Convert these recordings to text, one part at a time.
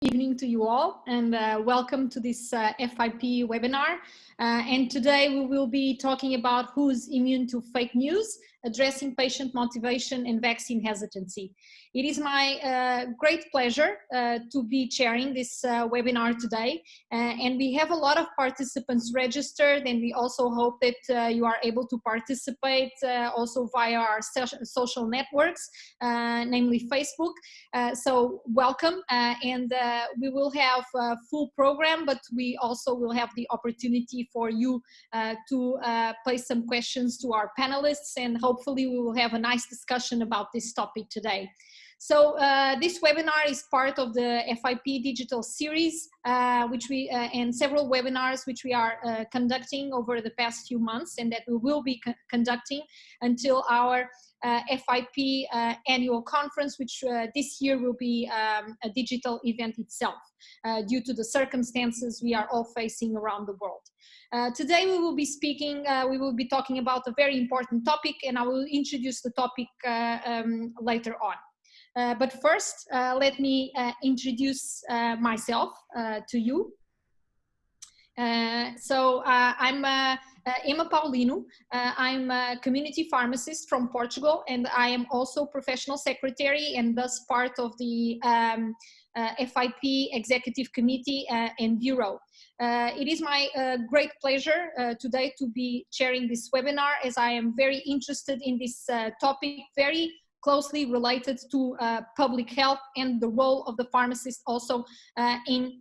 Evening to you all, and welcome to this FIP webinar. And today we will be talking about who's immune to fake news, addressing patient motivation and vaccine hesitancy. It is my great pleasure to be chairing this webinar today, and we have a lot of participants registered, and we also hope that you are able to participate also via our social networks, namely Facebook. So welcome, and we will have a full program, but we also will have the opportunity for you to place some questions to our panelists, and hopefully we will have a nice discussion about this topic today. So this webinar is part of the FIP digital series, which we and several webinars which we are conducting over the past few months, and that we will be conducting until our FIP annual conference, which this year will be a digital event itself, due to the circumstances we are all facing around the world. Today we will be talking about a very important topic, and I will introduce the topic later on. But first, let me introduce myself to you. I'm Emma Paulino. I'm a community pharmacist from Portugal, and I am also professional secretary and thus part of the FIP Executive Committee and Bureau. It is my great pleasure today to be chairing this webinar, as I am very interested in this topic, very closely related to public health and the role of the pharmacist also in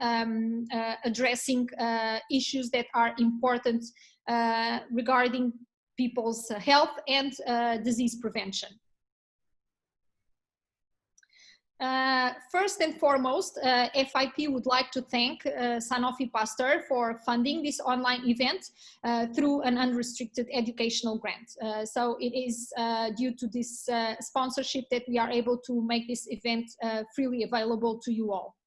addressing issues that are important regarding people's health and disease prevention. First and foremost, FIP would like to thank Sanofi Pasteur for funding this online event through an unrestricted educational grant. So it is due to this sponsorship that we are able to make this event freely available to you all.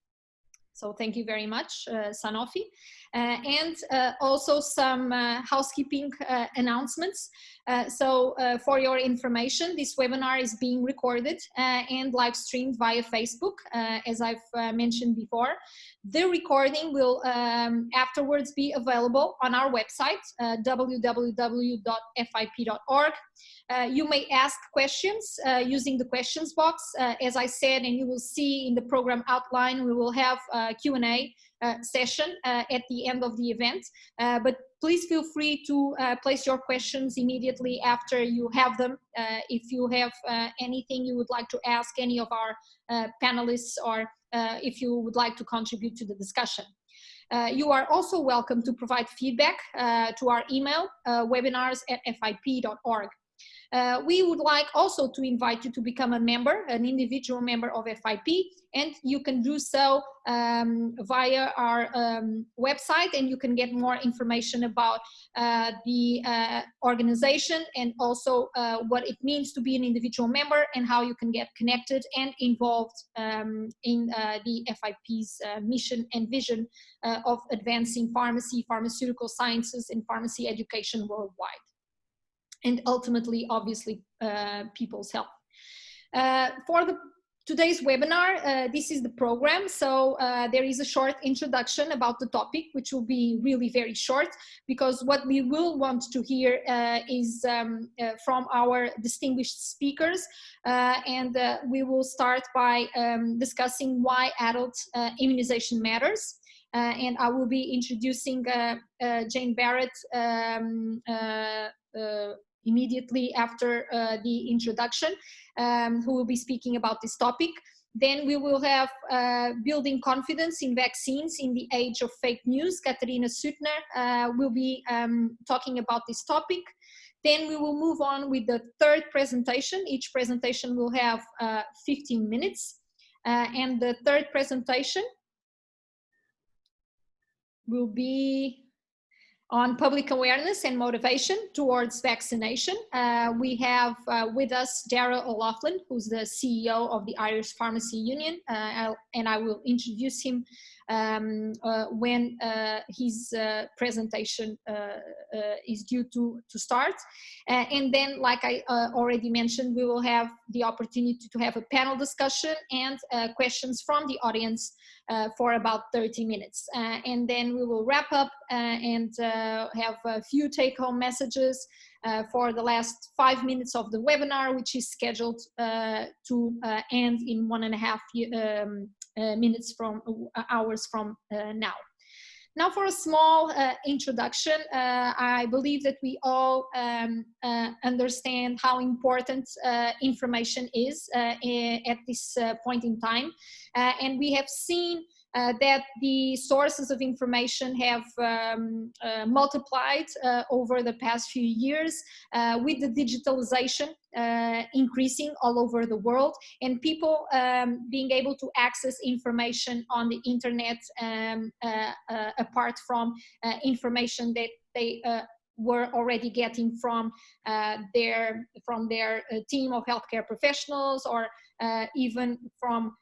So thank you very much, Sanofi. And also some housekeeping announcements. For your information, this webinar is being recorded and live streamed via Facebook, as I've mentioned before. The recording will afterwards be available on our website, www.fip.org. You may ask questions using the questions box. As I said, and you will see in the program outline, we will have a Q&A session at the end of the event. But please feel free to place your questions immediately after you have them. If you have anything you would like to ask any of our panelists, or if you would like to contribute to the discussion. You are also welcome to provide feedback to our email, webinars@fip.org. We would like also to invite you to become a member, an individual member of FIP, and you can do so via our website, and you can get more information about the organization, and also what it means to be an individual member, and how you can get connected and involved in the FIP's mission and vision of advancing pharmacy, pharmaceutical sciences, and pharmacy education worldwide, and ultimately, obviously, people's health. For today's webinar, this is the program. So there is a short introduction about the topic, which will be really very short, because what we will want to hear is from our distinguished speakers. We will start by discussing why adult immunization matters. And I will be introducing Jane Barrett immediately after the introduction, who will be speaking about this topic. Then we will have building confidence in vaccines in the age of fake news. Katarina Suttner will be talking about this topic. Then we will move on with the third presentation. Each presentation will have 15 minutes. And the third presentation will be on public awareness and motivation towards vaccination. We have with us Dara Oloflin, who's the CEO of the Irish Pharmacy Union, and I will introduce him when his presentation is due to start. And then, like I already mentioned, we will have the opportunity to have a panel discussion and questions from the audience for about 30 minutes. And then we will wrap up and have a few take-home messages for the last 5 minutes of the webinar, which is scheduled to end in 1.5 minutes from hours from now. Now for a small introduction, I believe that we all understand how important information is at this point in time. And we have seen that the sources of information have multiplied over the past few years with the digitalization increasing all over the world, and people being able to access information on the internet apart from information that they were already getting from their team of healthcare professionals, or even from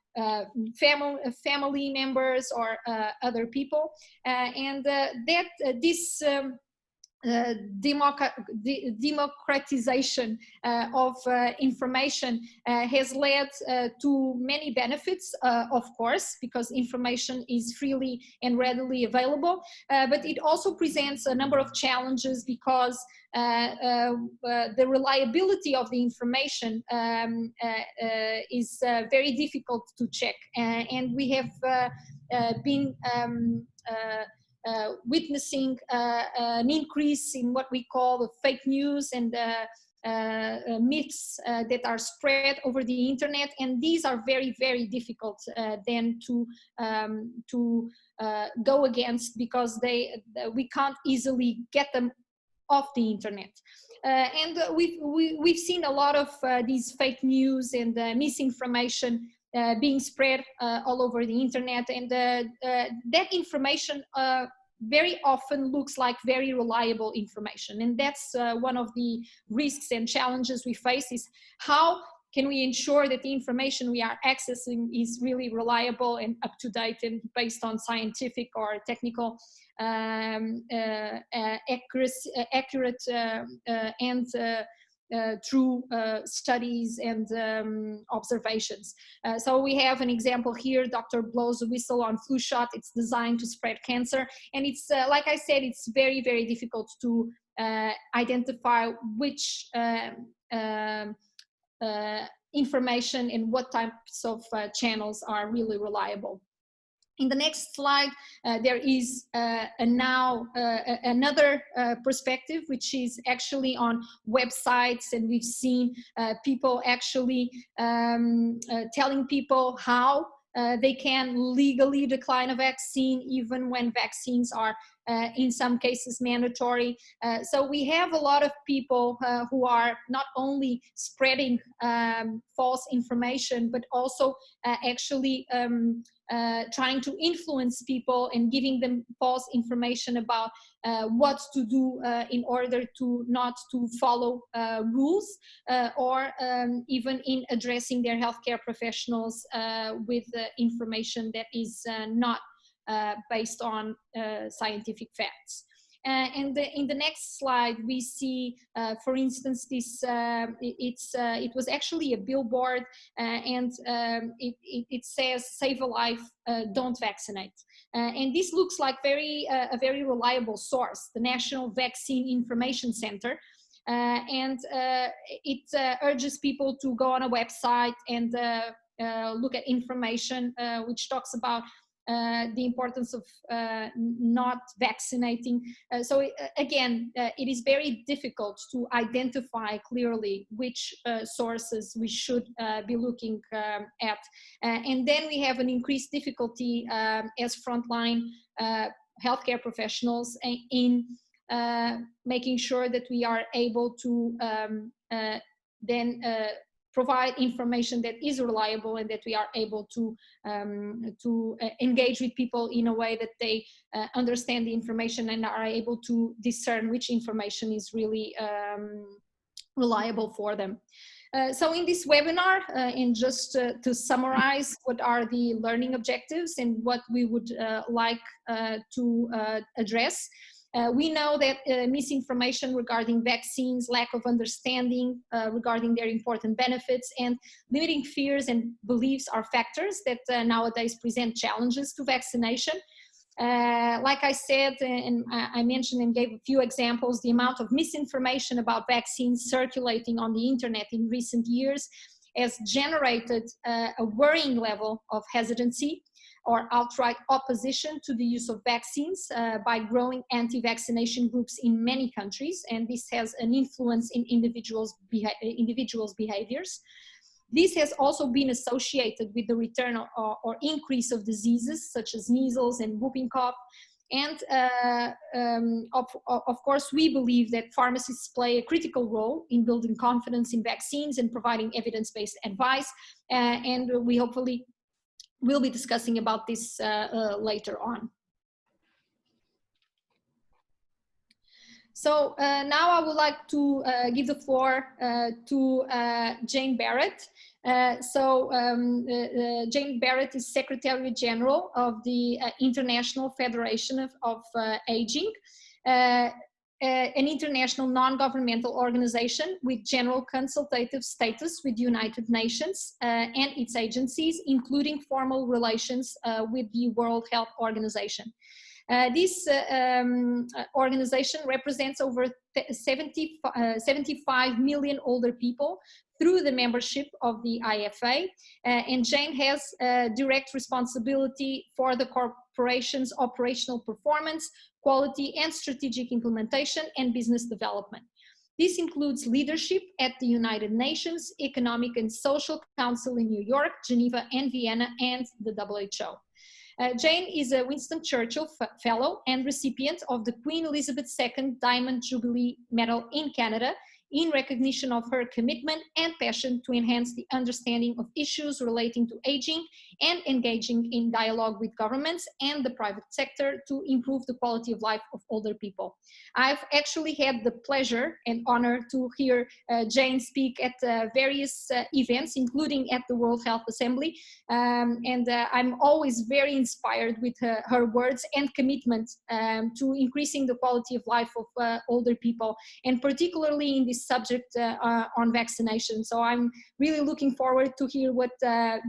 family members or other people, and this democratization of information has led to many benefits, of course, because information is freely and readily available, but it also presents a number of challenges because the reliability of the information is very difficult to check, and we have been witnessing an increase in what we call the fake news and myths that are spread over the internet, and these are very, very difficult then to go against, because we can't easily get them off the internet. And we've seen a lot of these fake news and misinformation being spread all over the internet, and that information very often looks like very reliable information, and that's one of the risks and challenges we face, is how can we ensure that the information we are accessing is really reliable and up to date and based on scientific or technical accurate and through studies and observations. So we have an example here. Doctor blows a whistle on flu shot. It's designed to spread cancer. And it's, like I said, it's very, very difficult to identify which information and what types of channels are really reliable. In the next slide, there is another perspective, which is actually on websites, and we've seen people actually telling people how they can legally decline a vaccine, even when vaccines are in some cases mandatory. So we have a lot of people who are not only spreading false information, but also actually trying to influence people and giving them false information about what to do in order to not to follow rules, or even in addressing their healthcare professionals with information that is not based on scientific facts. And in the next slide, we see, for instance, this. It was actually a billboard, and it says "Save a life, don't vaccinate." And this looks like a very reliable source, the National Vaccine Information Center, and it urges people to go on a website and look at information which talks about the importance of not vaccinating. So again, it is very difficult to identify clearly which sources we should be looking at. And then we have an increased difficulty as frontline healthcare professionals in making sure that we are able to then provide information that is reliable, and that we are able to engage with people in a way that they understand the information and are able to discern which information is really reliable for them. So in this webinar, and just to summarize what are the learning objectives and what we would like to address, we know that misinformation regarding vaccines, lack of understanding regarding their important benefits, and limiting fears and beliefs are factors that nowadays present challenges to vaccination. Like I said, and I mentioned and gave a few examples, the amount of misinformation about vaccines circulating on the internet in recent years has generated a worrying level of hesitancy or outright opposition to the use of vaccines by growing anti-vaccination groups in many countries, and this has an influence in individuals' behaviors. This has also been associated with the return or increase of diseases such as measles and whooping cough. And of course, we believe that pharmacists play a critical role in building confidence in vaccines and providing evidence-based advice. And we hopefully will be discussing about this later on. So now I would like to give the floor to Jane Barrett. Jane Barrett is Secretary General of the International Federation of Aging, an international non-governmental organization with general consultative status with the United Nations and its agencies, including formal relations with the World Health Organization. This organization represents over 75 million older people through the membership of the IFA, and Jane has direct responsibility for the corporation's operational performance, quality and strategic implementation and business development. This includes leadership at the United Nations Economic and Social Council in New York, Geneva and Vienna, and the WHO. Jane is a Winston Churchill Fellow and recipient of the Queen Elizabeth II Diamond Jubilee Medal in Canada in recognition of her commitment and passion to enhance the understanding of issues relating to aging and engaging in dialogue with governments and the private sector to improve the quality of life of older people. I've actually had the pleasure and honor to hear Jane speak at various events, including at the World Health Assembly, and I'm always very inspired with her words and commitment to increasing the quality of life of older people, and particularly in this subject on vaccination. So I'm really looking forward to hear what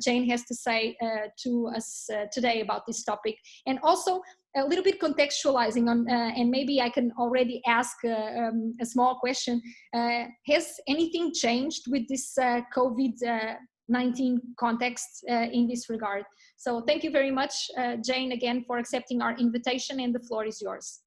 Jane has to say to us today about this topic, and also a little bit contextualizing on, and maybe I can already ask a small question. Has anything changed with this COVID-19 context in this regard? So thank you very much, Jane, again, for accepting our invitation, and the floor is yours.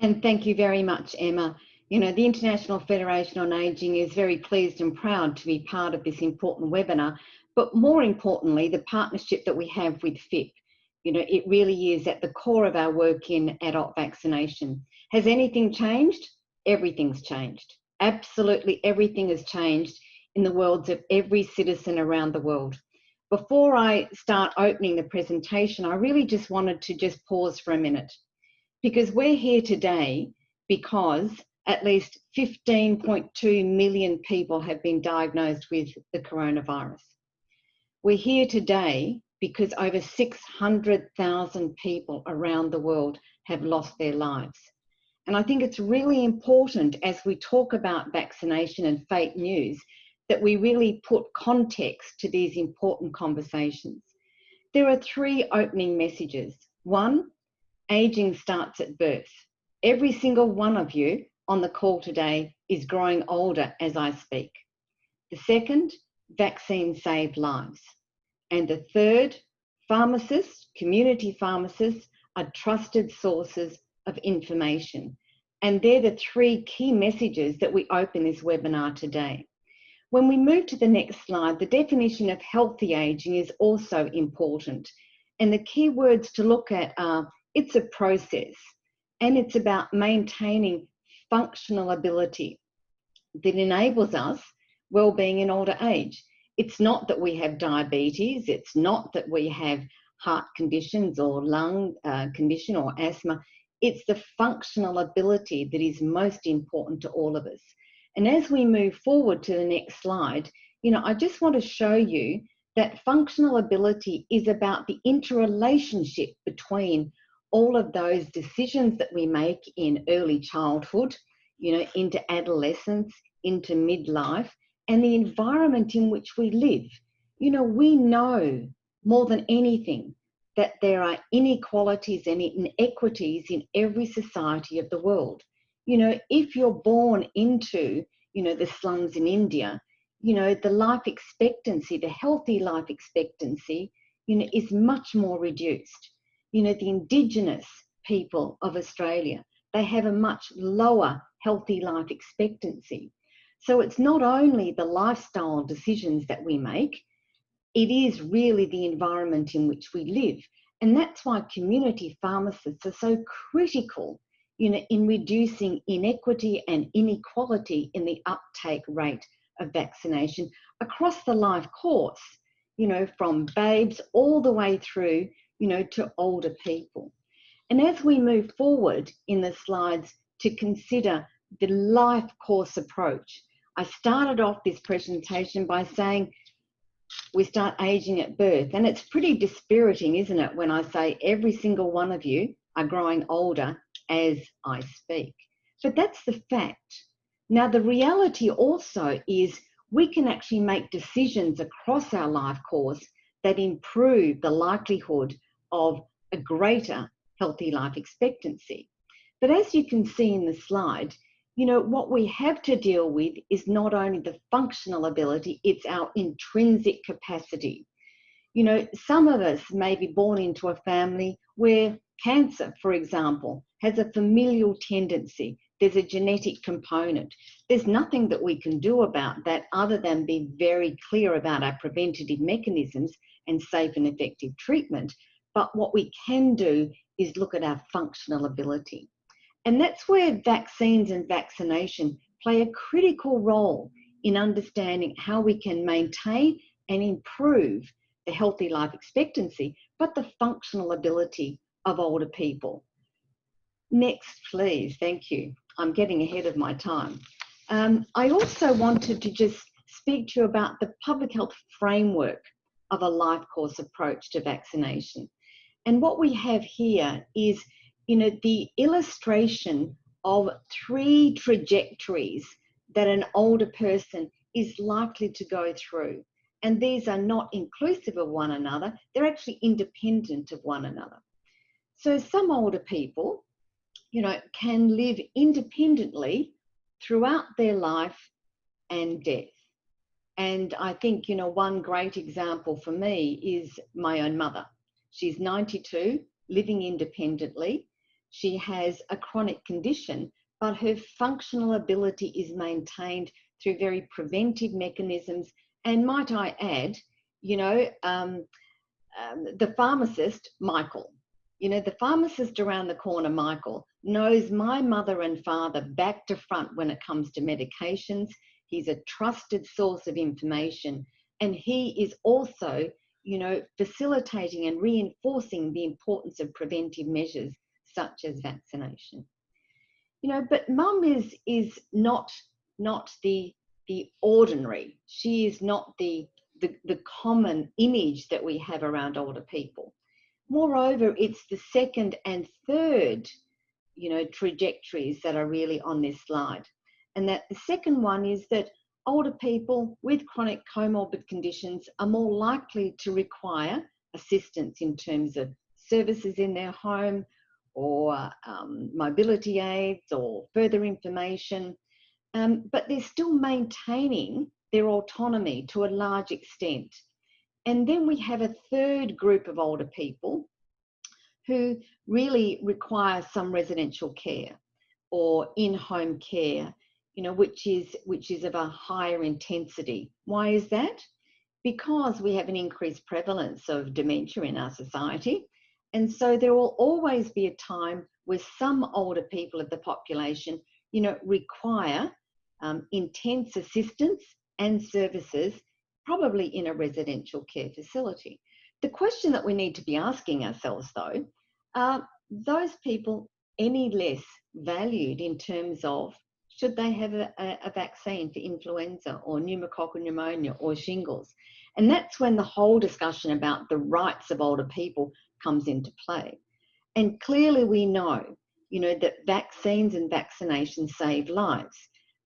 And thank you very much, Emma. You know, the International Federation on Aging is very pleased and proud to be part of this important webinar, but more importantly, the partnership that we have with FIP. You know, it really is at the core of our work in adult vaccination. Has anything changed? Everything's changed. Absolutely everything has changed in the worlds of every citizen around the world. Before I start opening the presentation, I really just wanted to just pause for a minute, because we're here today because at least 15.2 million people have been diagnosed with the coronavirus. We're here today because over 600,000 people around the world have lost their lives. And I think it's really important, as we talk about vaccination and fake news, that we really put context to these important conversations. There are three opening messages. One, aging starts at birth. Every single one of you on the call today is growing older as I speak. The second, vaccines save lives. And the third, pharmacists, community pharmacists, are trusted sources of information. And they're the three key messages that we open this webinar today. When we move to the next slide, the definition of healthy aging is also important. And the key words to look at are, it's a process, and it's about maintaining functional ability that enables us well-being in older age. It's not that we have diabetes, it's not that we have heart conditions or lung condition or asthma. It's the functional ability that is most important to all of us. And as we move forward to the next slide, I just want to show you that functional ability is about the interrelationship between all of those decisions that we make in early childhood, into adolescence, into midlife, and the environment in which we live. We know more than anything that there are inequalities and inequities in every society of the world. If you're born into, the slums in India, the life expectancy, the healthy life expectancy, is much more reduced. The Indigenous people of Australia, they have a much lower healthy life expectancy. So it's not only the lifestyle decisions that we make, it is really the environment in which we live. And that's why community pharmacists are so critical, in reducing inequity and inequality in the uptake rate of vaccination across the life course, from babes all the way through, to older people. And as we move forward in the slides to consider the life course approach, I started off this presentation by saying we start aging at birth. And it's pretty dispiriting, isn't it, when I say every single one of you are growing older as I speak. But that's the fact. Now, the reality also is we can actually make decisions across our life course that improve the likelihood of a greater healthy life expectancy. But as you can see in the slide, what we have to deal with is not only the functional ability, it's our intrinsic capacity. Some of us may be born into a family where cancer, for example, has a familial tendency. There's a genetic component. There's nothing that we can do about that other than be very clear about our preventative mechanisms and safe and effective treatment. But what we can do is look at our functional ability. And that's where vaccines and vaccination play a critical role in understanding how we can maintain and improve the healthy life expectancy, but the functional ability of older people. Next, please. Thank you. I'm getting ahead of my time. I also wanted to just speak to you about the public health framework of a life course approach to vaccination. And what we have here is, the illustration of 3 trajectories that an older person is likely to go through. And these are not inclusive of one another, they're actually independent of one another. So some older people, can live independently throughout their life and death. And I think, one great example for me is my own mother. She's 92, living independently. She has a chronic condition, but her functional ability is maintained through very preventive mechanisms. And might I add, the pharmacist, Michael, the pharmacist around the corner, Michael, knows my mother and father back to front when it comes to medications. He's a trusted source of information. And he is also, facilitating and reinforcing the importance of preventive measures such as vaccination. But mum is not the ordinary. She is not the common image that we have around older people. Moreover, it's the second and third, trajectories that are really on this slide. And that the second one is that older people with chronic comorbid conditions are more likely to require assistance in terms of services in their home or mobility aids or further information, but they're still maintaining their autonomy to a large extent. And then we have a third group of older people who really require some residential care or in-home care, which is of a higher intensity. Why is that? Because we have an increased prevalence of dementia in our society. And so there will always be a time where some older people of the population, require intense assistance and services, probably in a residential care facility. The question that we need to be asking ourselves, though, are those people any less valued in terms of should they have a vaccine for influenza or pneumococcal pneumonia or shingles? And that's when the whole discussion about the rights of older people comes into play. And clearly we know, that vaccines and vaccinations save lives,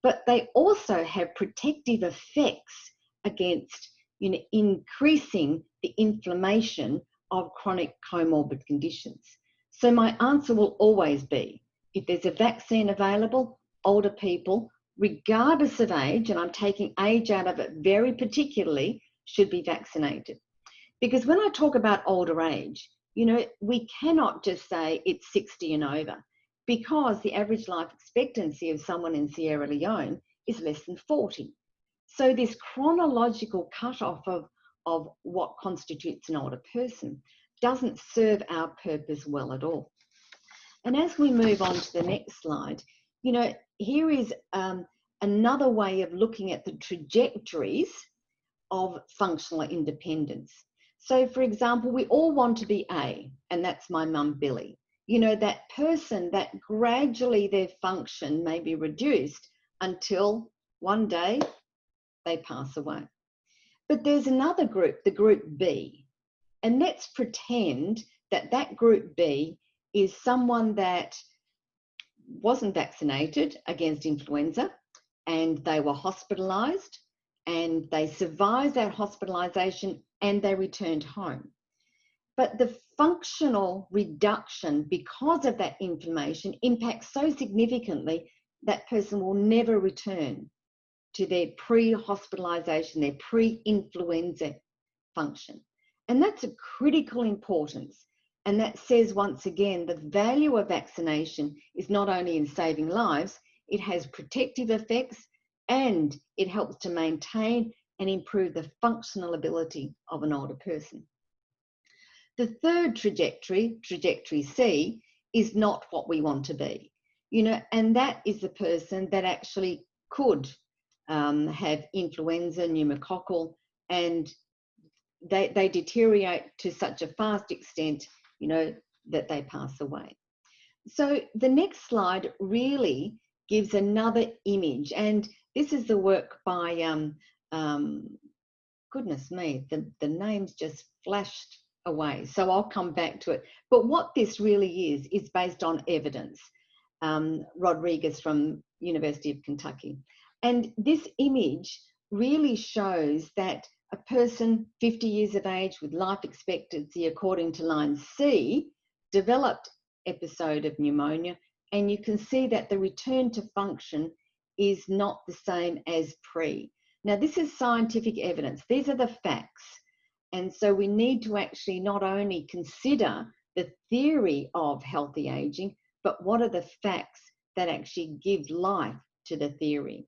but they also have protective effects against, increasing the inflammation of chronic comorbid conditions. So my answer will always be, if there's a vaccine available, older people, regardless of age, and I'm taking age out of it very particularly, should be vaccinated. Because when I talk about older age, we cannot just say it's 60 and over, because the average life expectancy of someone in Sierra Leone is less than 40. So this chronological cutoff of what constitutes an older person doesn't serve our purpose well at all. And as we move on to the next slide, here is another way of looking at the trajectories of functional independence. So for example, we all want to be A, and that's my mum Billy. That person that gradually their function may be reduced until one day they pass away. But there's another group, the group B, and let's pretend that group B is someone that wasn't vaccinated against influenza and they were hospitalized and they survived that hospitalization and they returned home. But the functional reduction because of that inflammation impacts so significantly that person will never return to their pre-hospitalization, their pre-influenza function. And that's a critical importance. And that says once again, the value of vaccination is not only in saving lives, it has protective effects and it helps to maintain and improve the functional ability of an older person. The third trajectory, trajectory C, is not what we want to be, and that is the person that actually could have influenza, pneumococcal, and they deteriorate to such a fast extent, that they pass away. So the next slide really gives another image, and this is the work by, goodness me, the names just flashed away, so I'll come back to it. But what this really is based on evidence. Rodriguez from University of Kentucky. And this image really shows that a person 50 years of age with life expectancy according to line C developed episode of pneumonia, and you can see that the return to function is not the same as pre. Now this is scientific evidence, these are the facts, and so we need to actually not only consider the theory of healthy aging, but what are the facts that actually give life to the theory.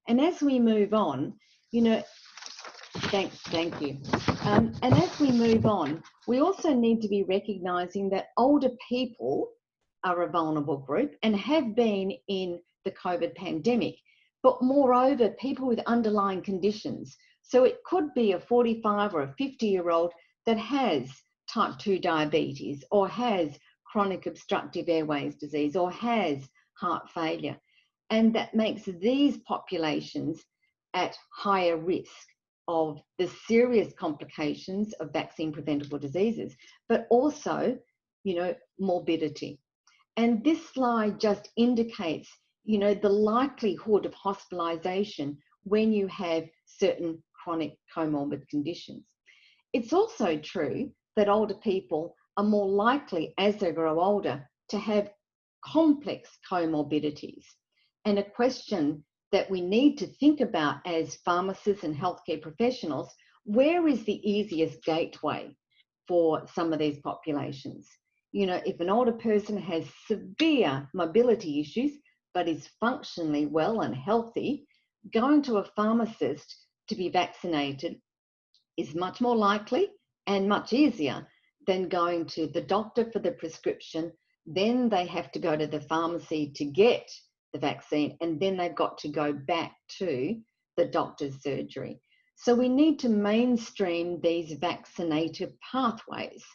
And as we move on, thank you. And as we move on, we also need to be recognising that older people are a vulnerable group and have been in the COVID pandemic, but moreover, people with underlying conditions. So it could be a 45 or a 50-year-old that has type 2 diabetes or has chronic obstructive airways disease or has heart failure. And that makes these populations at higher risk of the serious complications of vaccine preventable diseases, but also, morbidity. And this slide just indicates, the likelihood of hospitalization when you have certain chronic comorbid conditions. It's also true that older people are more likely as they grow older to have complex comorbidities. And a question that we need to think about as pharmacists and healthcare professionals, where is the easiest gateway for some of these populations? If an older person has severe mobility issues, but is functionally well and healthy, going to a pharmacist to be vaccinated is much more likely and much easier than going to the doctor for the prescription. Then they have to go to the pharmacy to get the vaccine, and then they've got to go back to the doctor's surgery. So we need to mainstream these vaccinative pathways.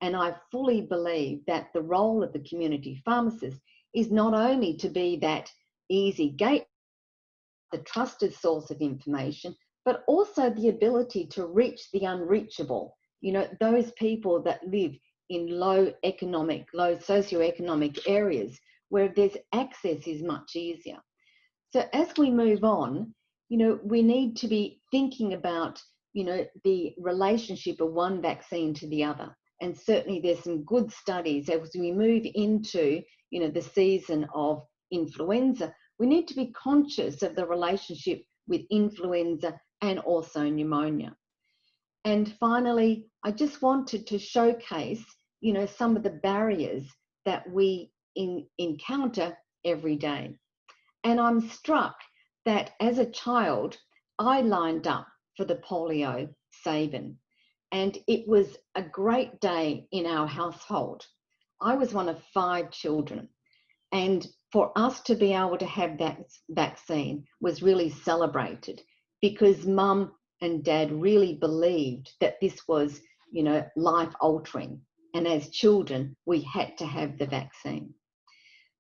And I fully believe that the role of the community pharmacist is not only to be that easy gateway the trusted source of information, but also the ability to reach the unreachable, you know, those people that live in low socioeconomic areas where there's access is much easier. So as we move on, you know, we need to be thinking about, you know, the relationship of one vaccine to the other. And certainly there's some good studies as we move into, you know, the season of influenza. We need to be conscious of the relationship with influenza and also pneumonia. And finally, I just wanted to showcase, you know, some of the barriers that we encounter every day. And I'm struck that as a child, I lined up for the polio save-in, and it was a great day in our household. I was one of 5 children, and for us to be able to have that vaccine was really celebrated because Mum and Dad really believed that this was, you know, life-altering, and as children, we had to have the vaccine.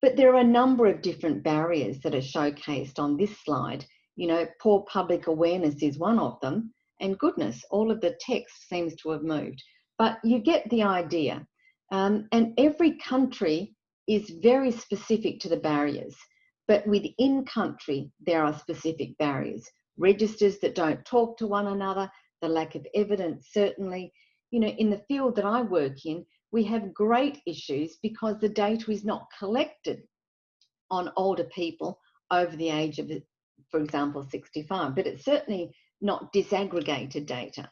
But there are a number of different barriers that are showcased on this slide. You know, poor public awareness is one of them, and goodness, all of the text seems to have moved. But you get the idea. And every country is very specific to the barriers, but within country, there are specific barriers. Registers that don't talk to one another, the lack of evidence, certainly. You know, in the field that I work in, we have great issues because the data is not collected on older people over the age of, for example, 65, but it's certainly not disaggregated data.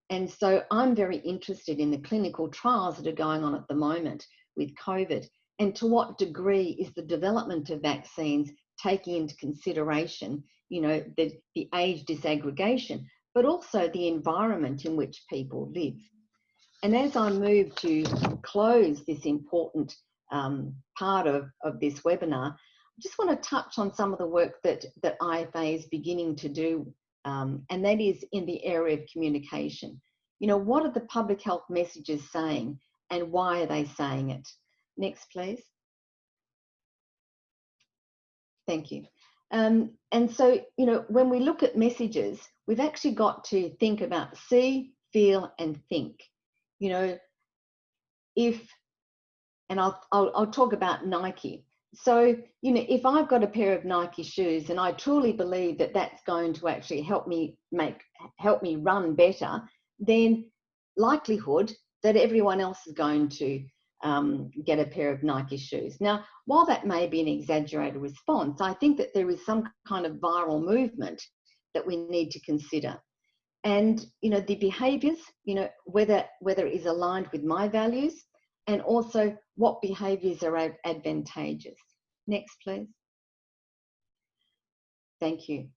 And so I'm very interested in the clinical trials that are going on at the moment with COVID, and to what degree is the development of vaccines taking into consideration, you know, the age disaggregation, but also the environment in which people live. And as I move to close this important part of this webinar, I just want to touch on some of the work that IFA is beginning to do, and that is in the area of communication. You know, what are the public health messages saying and why are they saying it? Next, please. Thank you. And so, you know, when we look at messages, we've actually got to think about see, feel, and think. You know, and I'll talk about Nike. So, you know, if I've got a pair of Nike shoes and I truly believe that that's going to actually help me run better, then likelihood that everyone else is going to get a pair of Nike shoes. Now, while that may be an exaggerated response, I think that there is some kind of viral movement that we need to consider. And, you know, the behaviours, you know, whether it is aligned with my values, and also what behaviours are advantageous. Next, please. Thank you.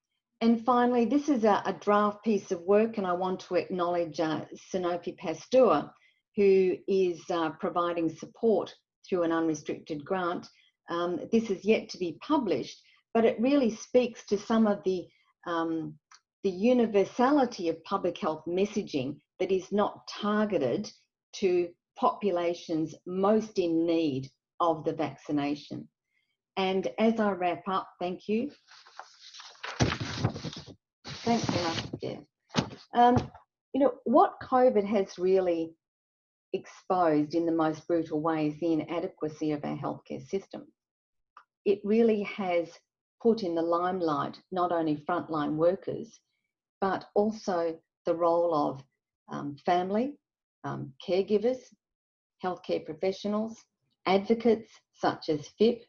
And finally, this is a draft piece of work, and I want to acknowledge Sanofi Pasteur, who is providing support through an unrestricted grant. This is yet to be published, but it really speaks to some of the universality of public health messaging that is not targeted to populations most in need of the vaccination. And as I wrap up, thank you. Thanks, Emma. Yeah. You know, what COVID has really exposed in the most brutal way is the inadequacy of our healthcare system. It really has put in the limelight not only frontline workers, but also the role of family, caregivers, healthcare professionals, advocates such as FIP,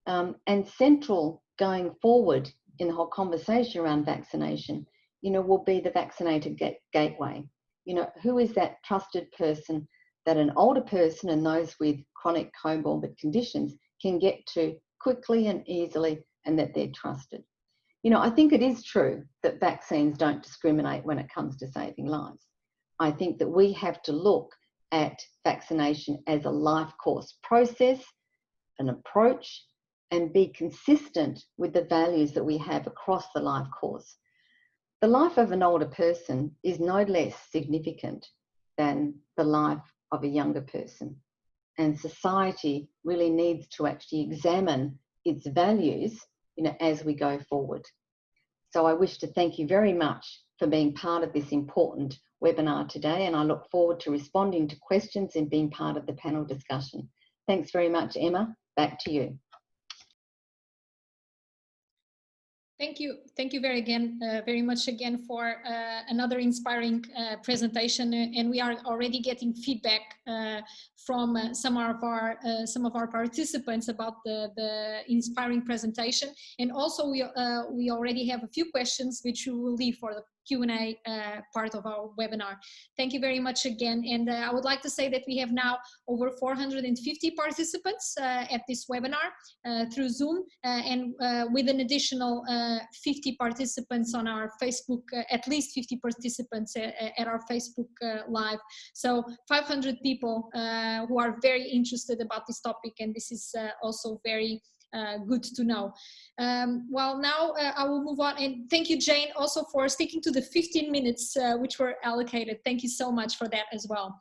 and central going forward in the whole conversation around vaccination, you know, will be the vaccinated gateway. You know, who is that trusted person that an older person and those with chronic comorbid conditions can get to quickly and easily, and that they're trusted. You know, I think it is true that vaccines don't discriminate when it comes to saving lives. I think that we have to look at vaccination as a life course process, an approach, and be consistent with the values that we have across the life course. The life of an older person is no less significant than the life of a younger person. And society really needs to actually examine its values, you know, as we go forward. So I wish to thank you very much for being part of this important webinar today, and I look forward to responding to questions and being part of the panel discussion. Thanks very much, Emma. Back to you. Thank you very much again for another inspiring presentation, and we are already getting feedback from some of our participants about the inspiring presentation, and also we already have a few questions which we will leave for the Q&A part of our webinar. Thank you very much again, and I would like to say that we have now over 450 participants at this webinar through Zoom, and with an additional 50 participants on our Facebook, at least 50 participants at our Facebook Live. So 500 people who are very interested about this topic, and this is also very good to know. Well, now I will move on, and thank you, Jane, also for sticking to the 15 minutes which were allocated. Thank you so much for that as well.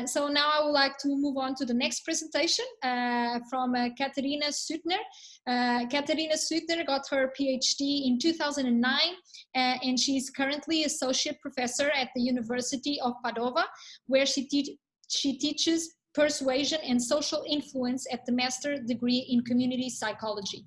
So now I would like to move on to the next presentation from Katerina Suitner. Katerina Suitner got her PhD in 2009, and she's currently associate professor at the University of Padova, where she teaches persuasion and social influence at the master degree in community psychology.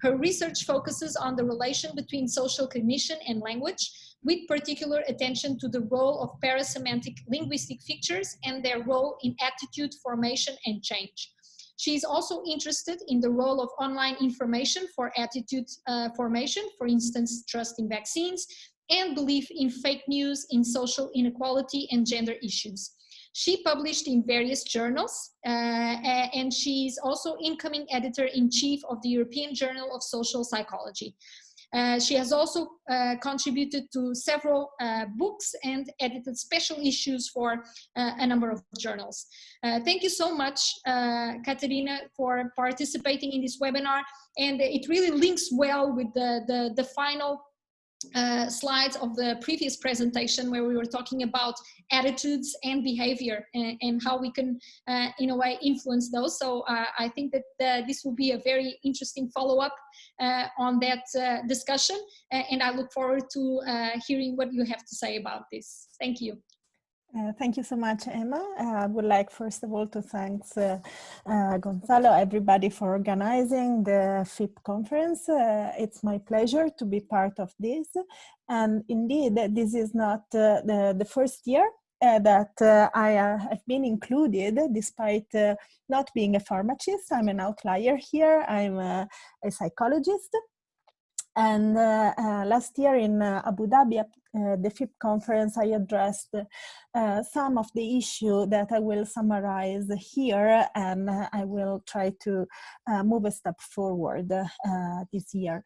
Her research focuses on the relation between social cognition and language, with particular attention to the role of parasemantic linguistic features and their role in attitude formation and change. She is also interested in the role of online information for attitude formation, for instance, trust in vaccines, and belief in fake news, in social inequality and gender issues. She published in various journals, and she's also incoming editor-in-chief of the European Journal of Social Psychology. She has also contributed to several books and edited special issues for a number of journals. Thank you so much, Katerina, for participating in this webinar, and it really links well with the final slides of the previous presentation, where we were talking about attitudes and behavior and how we can in a way influence those. So I think that this will be a very interesting follow-up on that discussion, and I look forward to hearing what you have to say about this. Thank you. Thank you so much, Emma. I would like, first of all, to thank Gonzalo, everybody, for organizing the FIP conference. It's my pleasure to be part of this. And indeed, this is not the first year that I have been included, despite not being a pharmacist. I'm an outlier here. I'm a psychologist. And last year in Abu Dhabi, the FIP conference, I addressed some of the issue that I will summarize here, and I will try to move a step forward this year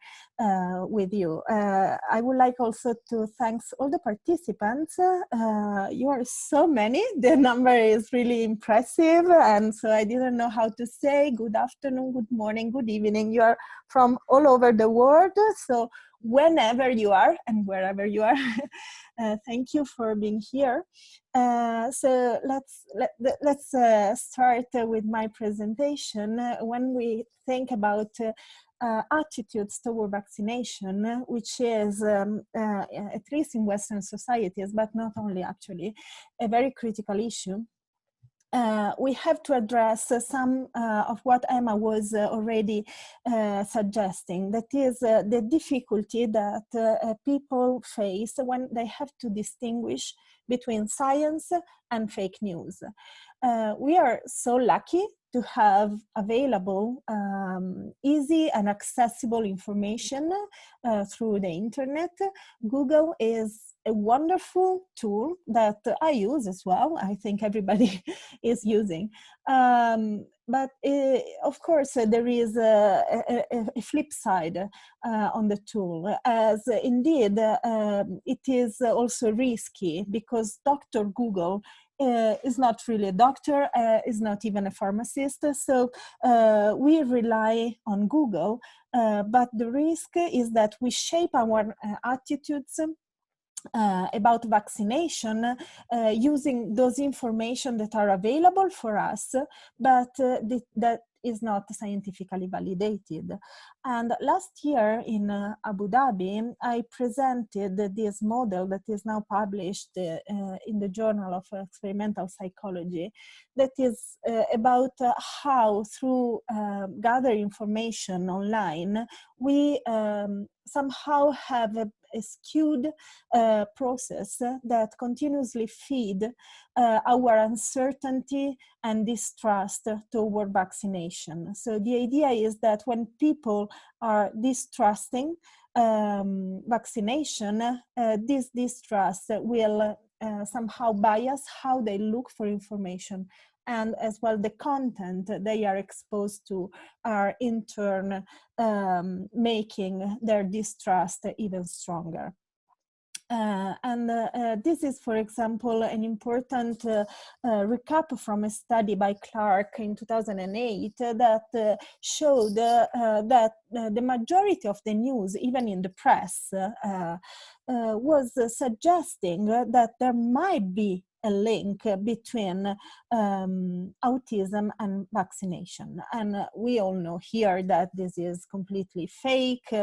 with you. I would like also to thank all the participants. You are so many, the number is really impressive, and so I didn't know how to say good afternoon, good morning, good evening. You are from all over the world, so whenever you are and wherever you are, thank you for being here. So let's start with my presentation. When we think about attitudes toward vaccination, which is, at least in Western societies, but not only actually, a very critical issue, we have to address some of what Emma was already suggesting. That is the difficulty that people face when they have to distinguish between science and fake news. We are so lucky to have available easy and accessible information through the internet. Google is a wonderful tool that I use as well. I think everybody is using. But of course, there is a flip side on the tool, as indeed it is also risky, because Dr. Google is not really a doctor, is not even a pharmacist. So we rely on Google, but the risk is that we shape our attitudes about vaccination using those information that are available for us, but that is not scientifically validated. And last year in Abu Dhabi, I presented this model that is now published in the Journal of Experimental Psychology, that is about how through gather information online, we somehow have a skewed process that continuously feed our uncertainty and distrust toward vaccination. So the idea is that when people are distrusting vaccination, this distrust will somehow bias how they look for information, and as well the content they are exposed to are in turn making their distrust even stronger. This is, for example, an important recap from a study by Clark in 2008 that showed that the majority of the news, even in the press, was suggesting that there might be a link between autism and vaccination. And we all know here that this is completely fake.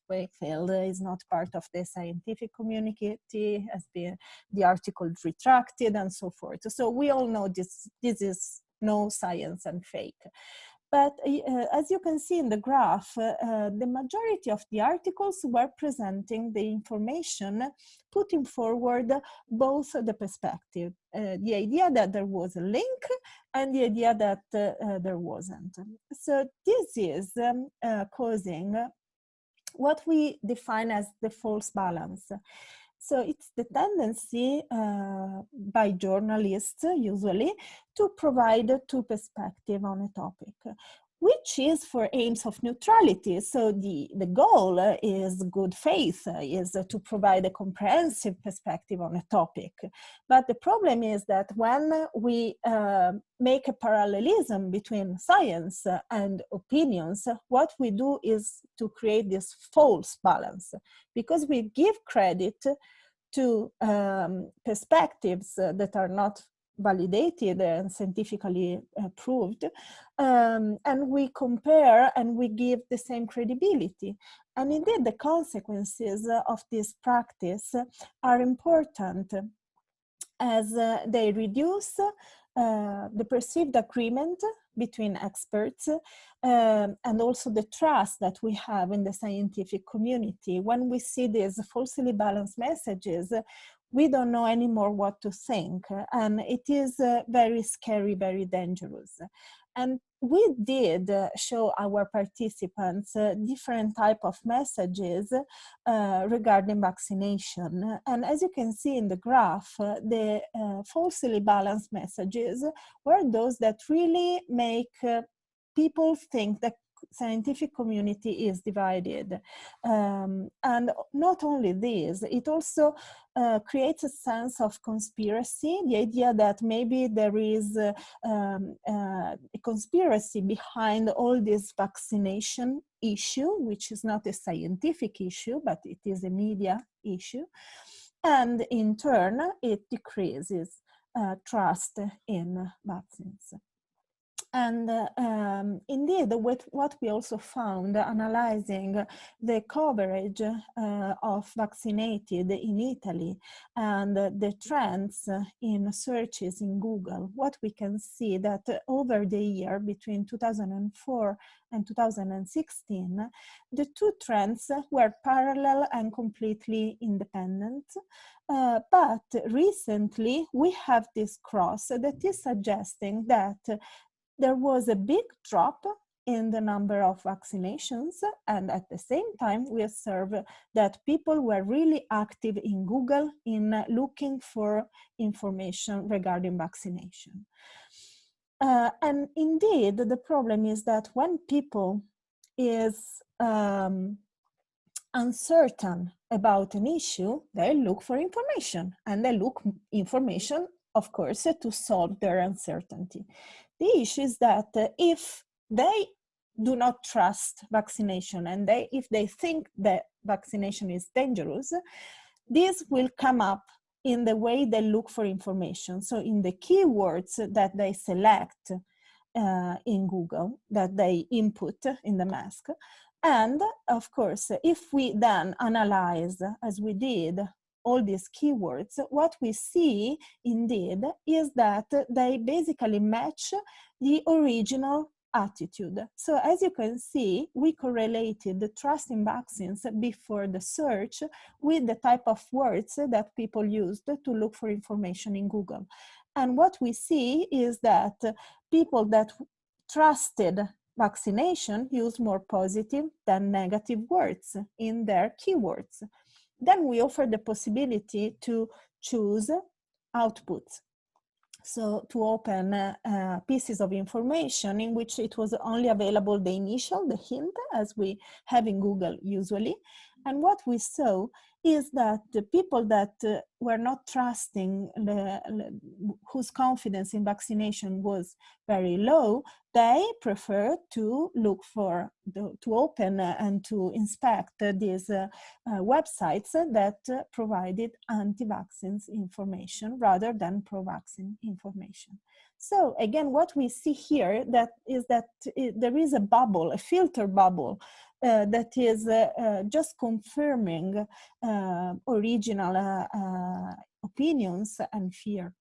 Wakefield is not part of the scientific community, has been the article retracted and so forth. So we all know this is no science and fake. But as you can see in the graph, the majority of the articles were presenting the information, putting forward both the perspective, the idea that there was a link and the idea that there wasn't. So this is causing what we define as the false balance. So it's the tendency by journalists usually to provide two perspectives on a topic, which is for aims of neutrality. So the goal is good faith, is to provide a comprehensive perspective on a topic. But the problem is that when we make a parallelism between science and opinions, what we do is to create this false balance, because we give credit to perspectives that are not validated and scientifically proved, and we compare and we give the same credibility. And indeed, the consequences of this practice are important, as they reduce the perceived agreement between experts and also the trust that we have in the scientific community. When we see these falsely balanced messages, we don't know anymore what to think, and it is very scary, very dangerous. And we did show our participants different type of messages regarding vaccination. And as you can see in the graph, the falsely balanced messages were those that really make people think that scientific community is divided. And not only this, it also creates a sense of conspiracy, the idea that maybe there is a conspiracy behind all this vaccination issue, which is not a scientific issue, but it is a media issue. And in turn, it decreases trust in vaccines. And indeed, what we also found analyzing the coverage of vaccinated in Italy and the trends in searches in Google, what we can see that over the year between 2004 and 2016, the two trends were parallel and completely independent. But recently, we have this cross that is suggesting that there was a big drop in the number of vaccinations, and at the same time we observe that people were really active in Google in looking for information regarding vaccination. And indeed, the problem is that when people is uncertain about an issue, they look for information, and they look information, of course, to solve their uncertainty. The issue is that if they do not trust vaccination and if they think that vaccination is dangerous, this will come up in the way they look for information. So in the keywords that they select in Google that they input in the mask. And of course, if we then analyze, as we did, all these keywords, what we see indeed is that they basically match the original attitude. So as you can see, we correlated the trust in vaccines before the search with the type of words that people used to look for information in Google. And what we see is that people that trusted vaccination use more positive than negative words in their keywords. Then we offer the possibility to choose outputs. So to open pieces of information in which it was only available the initial, the hint, as we have in Google usually. And what we saw is that the people that were not trusting, whose confidence in vaccination was very low, they prefer to look for, to open and to inspect these websites that provided anti-vaccines information rather than pro-vaccine information. So again, what we see here is that there is a bubble, a filter bubble, that is just confirming original opinions and fear.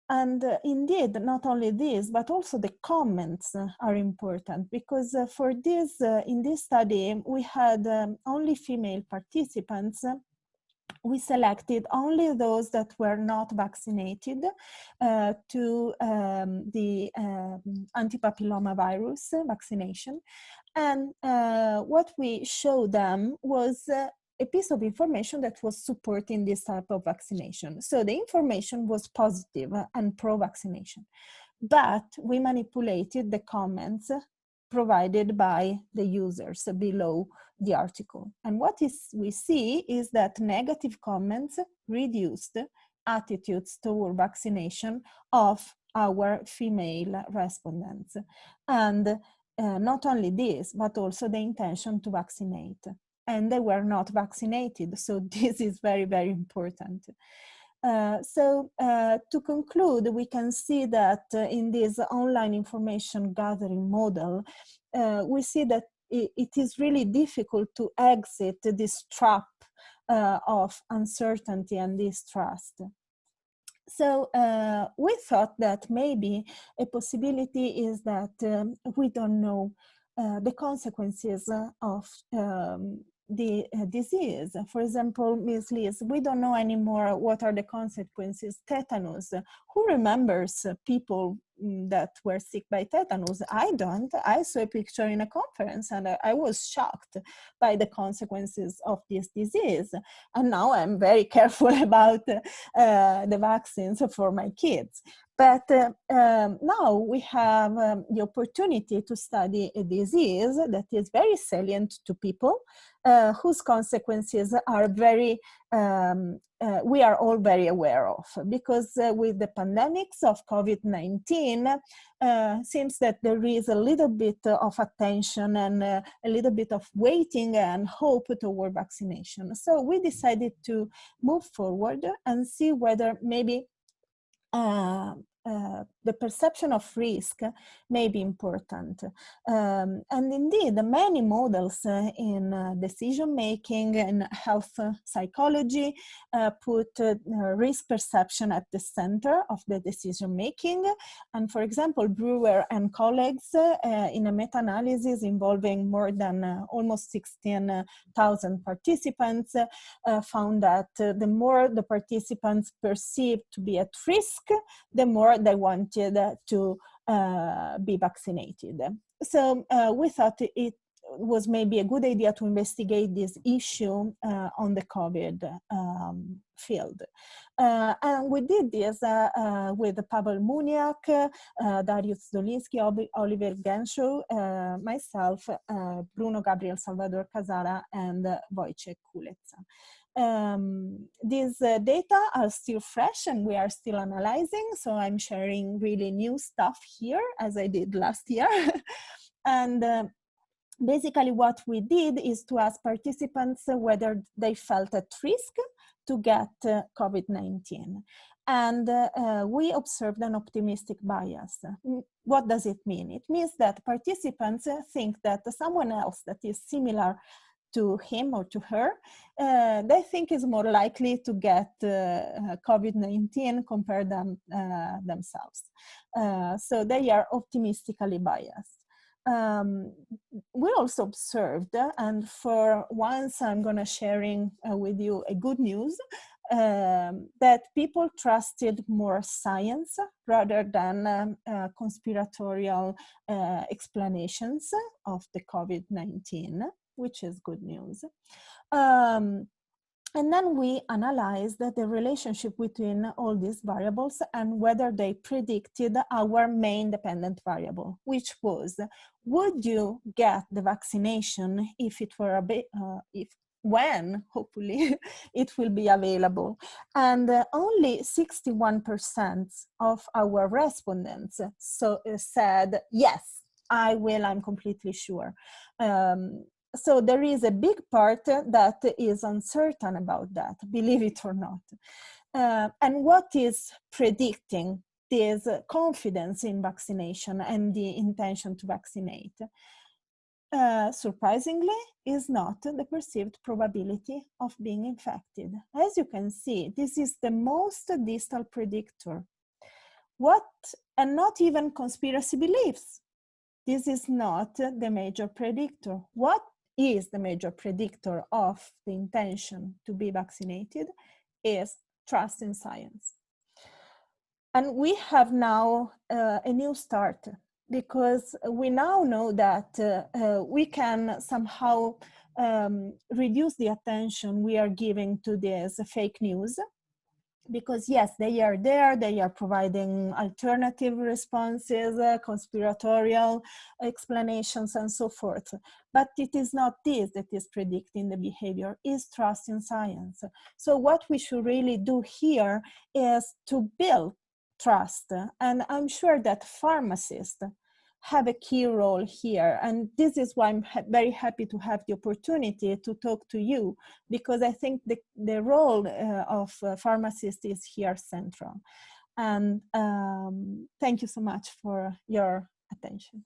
And indeed, not only this, but also the comments are important, because for this, in this study, we had only female participants. We selected only those that were not vaccinated to the anti-papillomavirus vaccination. And what we showed them was a piece of information that was supporting this type of vaccination. So the information was positive and pro-vaccination, but we manipulated the comments provided by the users below the article. And what we see is that negative comments reduced attitudes toward vaccination of our female respondents. And not only this, but also the intention to vaccinate. And they were not vaccinated, so this is very, very important. To conclude, we can see that in this online information gathering model, we see that it is really difficult to exit this trap of uncertainty and distrust. So we thought that maybe a possibility is that we don't know the consequences of the disease. For example, measles, we don't know anymore what are the consequences. Tetanus, who remembers people that were sick by tetanus? I don't. I saw a picture in a conference and I was shocked by the consequences of this disease. And now I'm very careful about the vaccines for my kids. But now we have the opportunity to study a disease that is very salient to people, whose consequences are very, we are all very aware of, because with the pandemics of COVID-19, seems that there is a little bit of attention and a little bit of waiting and hope toward vaccination. So we decided to move forward and see whether maybe the perception of risk may be important. And indeed, many models in decision-making and health psychology put risk perception at the center of the decision-making. And for example, Brewer and colleagues in a meta-analysis involving more than almost 16,000 participants found that the more the participants perceived to be at risk, the more they wanted to be vaccinated. So we thought it was maybe a good idea to investigate this issue on the COVID field. And we did this with Pavel Muniak, Darius Dolinsky, Oliver Genschow, myself, Bruno Gabriel Salvador Casara, and Wojciech Kuleca. These data are still fresh and we are still analyzing, so I'm sharing really new stuff here as I did last year. And basically what we did is to ask participants whether they felt at risk to get COVID-19. And we observed an optimistic bias. What does it mean? It means that participants think that someone else that is similar to him or to her, they think is more likely to get COVID-19 compared to themselves. So they are optimistically biased. We also observed, and for once I'm going to sharing with you a good news, that people trusted more science rather than conspiratorial explanations of the COVID-19, which is good news. And then we analyzed the relationship between all these variables and whether they predicted our main dependent variable, which was, would you get the vaccination if it were when, hopefully, it will be available. And only 61% of our respondents said, yes, I will, I'm completely sure. So there is a big part that is uncertain about that, believe it or not. And what is predicting this confidence in vaccination and the intention to vaccinate? Surprisingly, is not the perceived probability of being infected. As you can see, this is the most distal predictor. And not even conspiracy beliefs. This is not the major predictor. What is the major predictor of the intention to be vaccinated is trust in science. And we have now a new start, because we now know that we can somehow reduce the attention we are giving to this fake news. Because yes, they are there, they are providing alternative responses, conspiratorial explanations and so forth. But it is not this that is predicting the behavior, is trust in science. So what we should really do here is to build trust. And I'm sure that pharmacists have a key role here. And this is why I'm very happy to have the opportunity to talk to you, because I think the role of pharmacist is here central. And thank you so much for your attention.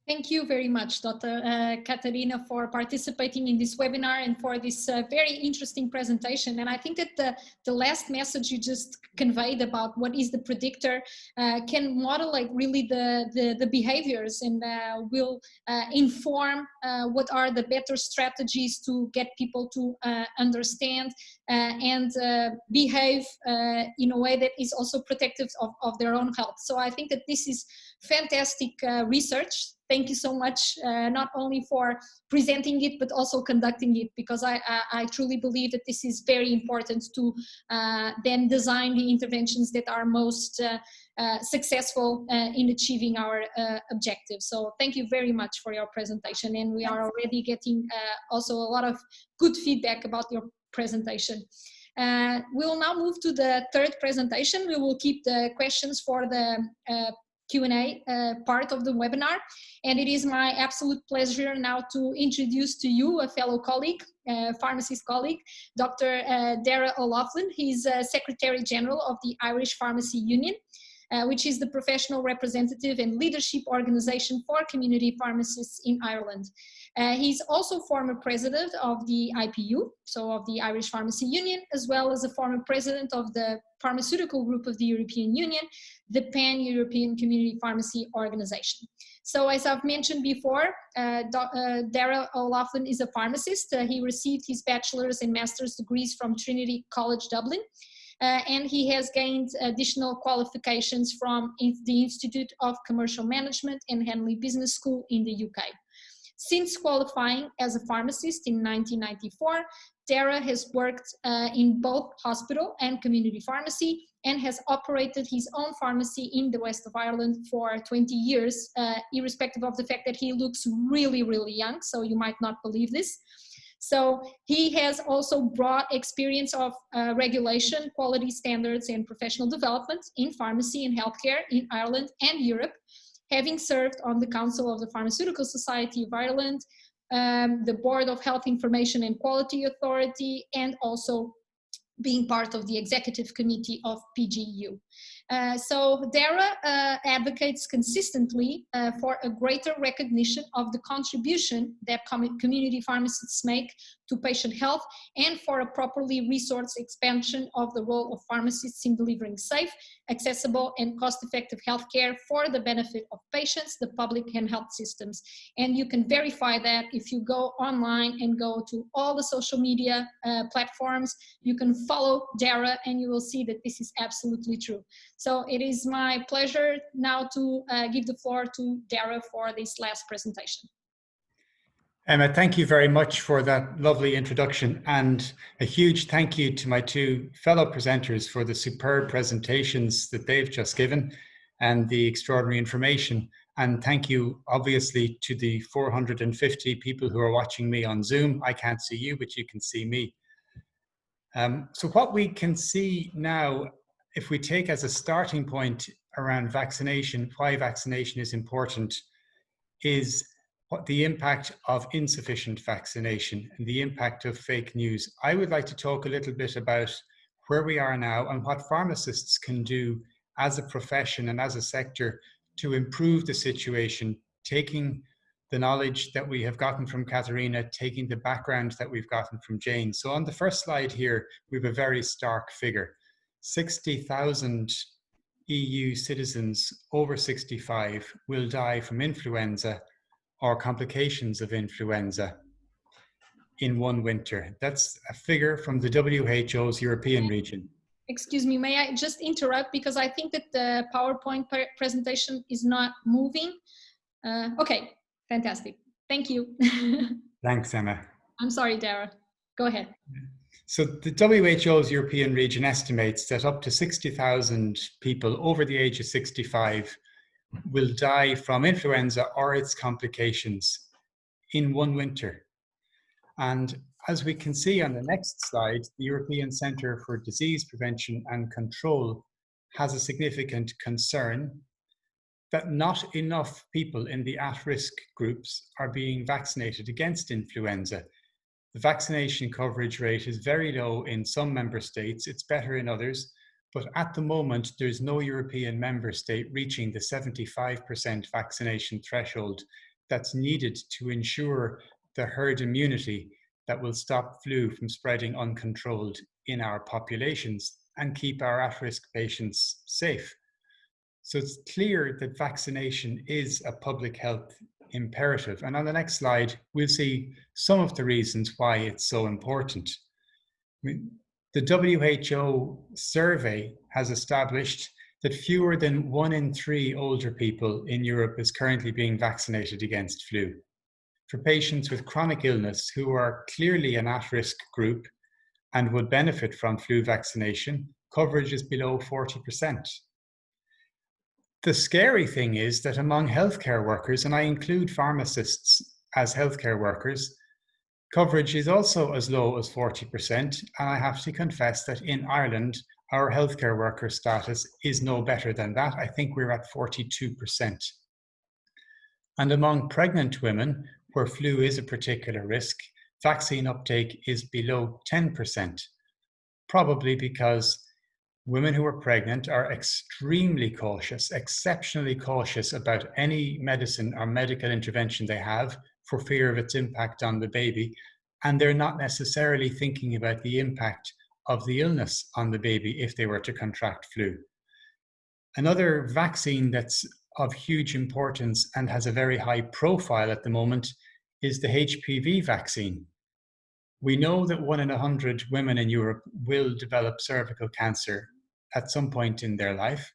Thank you very much, Dr. Katarina, for participating in this webinar and for this very interesting presentation. And I think that the last message you just conveyed about what is the predictor can model like really the behaviors and will inform what are the better strategies to get people to understand and behave in a way that is also protective of their own health. So I think that this is fantastic research. Thank you so much, not only for presenting it, but also conducting it, because I truly believe that this is very important to then design the interventions that are most successful in achieving our objectives. So thank you very much for your presentation. And we are already getting also a lot of good feedback about your presentation. We will now move to the third presentation. We will keep the questions for the Q&A part of the webinar. And it is my absolute pleasure now to introduce to you a fellow colleague, pharmacist colleague, Dr. Dara Oloflin. He's Secretary General of the Irish Pharmacy Union, which is the professional representative and leadership organization for community pharmacists in Ireland. He's also former president of the IPU, so of the Irish Pharmacy Union, as well as a former president of the pharmaceutical group of the European Union, the Pan-European Community Pharmacy Organization. So as I've mentioned before, Dara Oloflin is a pharmacist. He received his bachelor's and master's degrees from Trinity College Dublin. And he has gained additional qualifications from the Institute of Commercial Management and Henley Business School in the UK. Since qualifying as a pharmacist in 1994, Dara has worked in both hospital and community pharmacy and has operated his own pharmacy in the west of Ireland for 20 years, irrespective of the fact that he looks really, really young, so you might not believe this. So he has also brought experience of regulation, quality standards, and professional development in pharmacy and healthcare in Ireland and Europe, having served on the Council of the Pharmaceutical Society of Ireland, the Board of Health Information and Quality Authority, and also being part of the executive committee of PGU. So Dara advocates consistently for a greater recognition of the contribution that community pharmacists make to patient health, and for a properly resourced expansion of the role of pharmacists in delivering safe, accessible, and cost-effective healthcare for the benefit of patients, the public, and health systems. And you can verify that if you go online and go to all the social media platforms. You can follow Dara and you will see that this is absolutely true. So it is my pleasure now to give the floor to Dara for this last presentation. Emma, thank you very much for that lovely introduction, and a huge thank you to my two fellow presenters for the superb presentations that they've just given and the extraordinary information. And thank you, obviously, to the 450 people who are watching me on Zoom. I can't see you, but you can see me. So what we can see now, if we take as a starting point around vaccination, why vaccination is important, is what the impact of insufficient vaccination and the impact of fake news. I would like to talk a little bit about where we are now and what pharmacists can do as a profession and as a sector to improve the situation, taking the knowledge that we have gotten from Katharina, taking the background that we've gotten from Jane. So on the first slide here, we have a very stark figure. 60,000 EU citizens over 65 will die from influenza or complications of influenza in one winter. That's a figure from the WHO's European region. Excuse me, may I just interrupt, because I think that the PowerPoint presentation is not moving. Okay, fantastic. Thank you. Thanks, Emma. I'm sorry, Dara. Go ahead. So the WHO's European region estimates that up to 60,000 people over the age of 65 will die from influenza or its complications in one winter. And as we can see on the next slide, the European Centre for Disease Prevention and Control has a significant concern that not enough people in the at-risk groups are being vaccinated against influenza. The vaccination coverage rate is very low in some member states, it's better in others, but at the moment there's no European member state reaching the 75% vaccination threshold that's needed to ensure the herd immunity that will stop flu from spreading uncontrolled in our populations and keep our at-risk patients safe. So it's clear that vaccination is a public health imperative. And on the next slide, we'll see some of the reasons why it's so important. I mean, the WHO survey has established that fewer than 1 in 3 older people in Europe is currently being vaccinated against flu. For patients with chronic illness who are clearly an at-risk group and would benefit from flu vaccination, coverage is below 40%. The scary thing is that among healthcare workers, and I include pharmacists as healthcare workers, coverage is also as low as 40%, and I have to confess that in Ireland, our healthcare worker status is no better than that. I think we're at 42%. And among pregnant women, where flu is a particular risk, vaccine uptake is below 10%, probably because women who are pregnant are extremely cautious, exceptionally cautious about any medicine or medical intervention they have for fear of its impact on the baby. And they're not necessarily thinking about the impact of the illness on the baby if they were to contract flu. Another vaccine that's of huge importance and has a very high profile at the moment is the HPV vaccine. We know that 1 in 100 women in Europe will develop cervical cancer at some point in their life.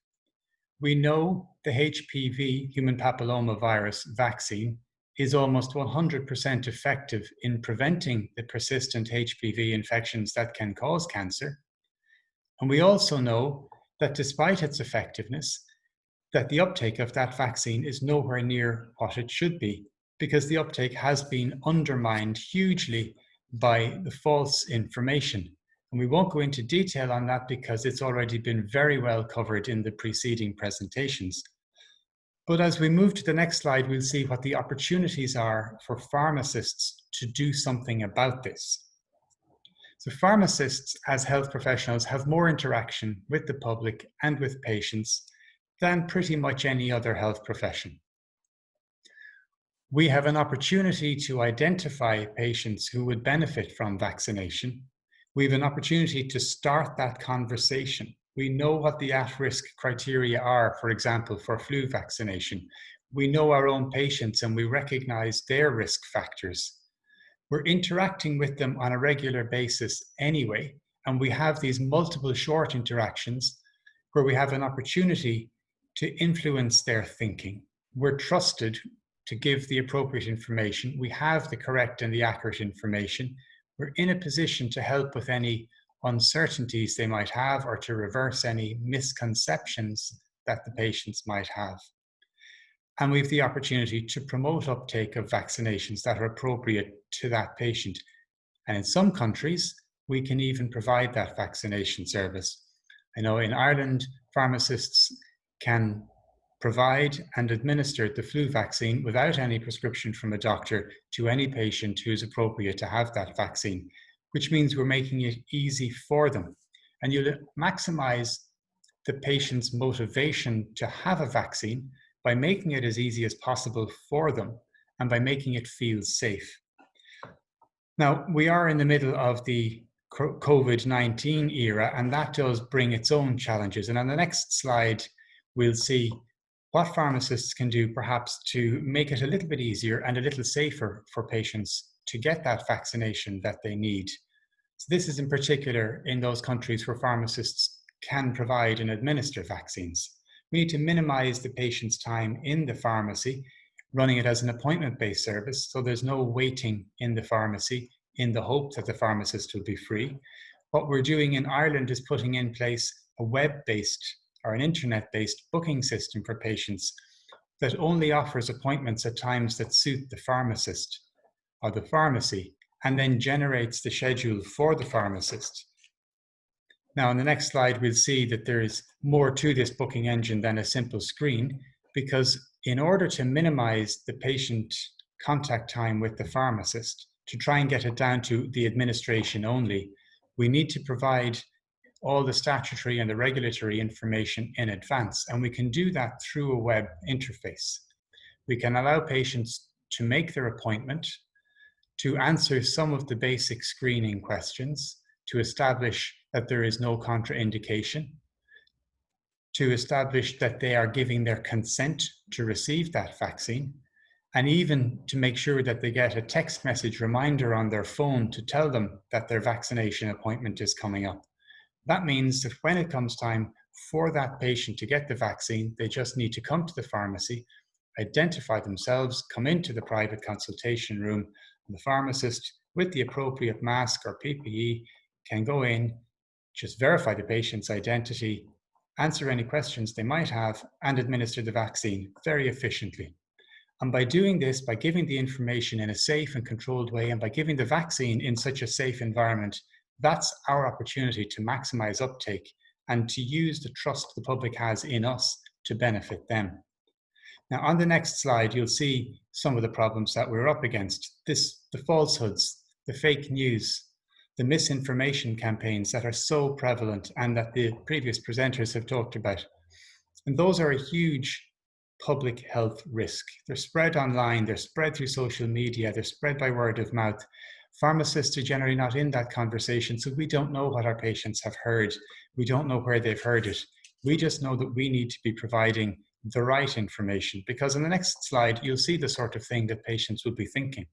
We know the HPV, human papillomavirus vaccine, is almost 100% effective in preventing the persistent HPV infections that can cause cancer. And we also know that despite its effectiveness, that the uptake of that vaccine is nowhere near what it should be, because the uptake has been undermined hugely by the false information. And we won't go into detail on that because it's already been very well covered in the preceding presentations. But as we move to the next slide, we'll see what the opportunities are for pharmacists to do something about this. So pharmacists as health professionals have more interaction with the public and with patients than pretty much any other health profession. We have an opportunity to identify patients who would benefit from vaccination. We have an opportunity to start that conversation. We know what the at-risk criteria are, for example, for flu vaccination. We know our own patients and we recognize their risk factors. We're interacting with them on a regular basis anyway, and we have these multiple short interactions where we have an opportunity to influence their thinking. We're trusted to give the appropriate information. We have the correct and the accurate information. We're in a position to help with any uncertainties they might have or to reverse any misconceptions that the patients might have. And we have the opportunity to promote uptake of vaccinations that are appropriate to that patient. And in some countries, we can even provide that vaccination service. I know in Ireland, pharmacists can provide and administer the flu vaccine without any prescription from a doctor to any patient who is appropriate to have that vaccine, which means we're making it easy for them. And you'll maximize the patient's motivation to have a vaccine by making it as easy as possible for them and by making it feel safe. Now, we are in the middle of the COVID-19 era, and that does bring its own challenges. And on the next slide, we'll see what pharmacists can do perhaps to make it a little bit easier and a little safer for patients to get that vaccination that they need. So this is in particular in those countries where pharmacists can provide and administer vaccines. We need to minimize the patient's time in the pharmacy, running it as an appointment-based service, so there's no waiting in the pharmacy in the hope that the pharmacist will be free. What we're doing in Ireland is putting in place a web-based or an internet-based booking system for patients that only offers appointments at times that suit the pharmacist or the pharmacy, and then generates the schedule for the pharmacist. Now, on the next slide, we'll see that there is more to this booking engine than a simple screen, because in order to minimize the patient contact time with the pharmacist, to try and get it down to the administration only, we need to provide all the statutory and the regulatory information in advance. And we can do that through a web interface. We can allow patients to make their appointment, to answer some of the basic screening questions, to establish that there is no contraindication, to establish that they are giving their consent to receive that vaccine, and even to make sure that they get a text message reminder on their phone to tell them that their vaccination appointment is coming up. That means that when it comes time for that patient to get the vaccine, they just need to come to the pharmacy, identify themselves, come into the private consultation room, and the pharmacist with the appropriate mask or PPE can go in, just verify the patient's identity, answer any questions they might have, and administer the vaccine very efficiently. And by doing this, by giving the information in a safe and controlled way, and by giving the vaccine in such a safe environment, that's our opportunity to maximize uptake and to use the trust the public has in us to benefit them. Now, on the next slide, you'll see some of the problems that we're up against. The falsehoods, the fake news, the misinformation campaigns that are so prevalent and that the previous presenters have talked about. And those are a huge public health risk. They're spread online, they're spread through social media, they're spread by word of mouth. Pharmacists are generally not in that conversation, so we don't know what our patients have heard. We don't know where they've heard it. We just know that we need to be providing the right information, because on the next slide, you'll see the sort of thing that patients will be thinking.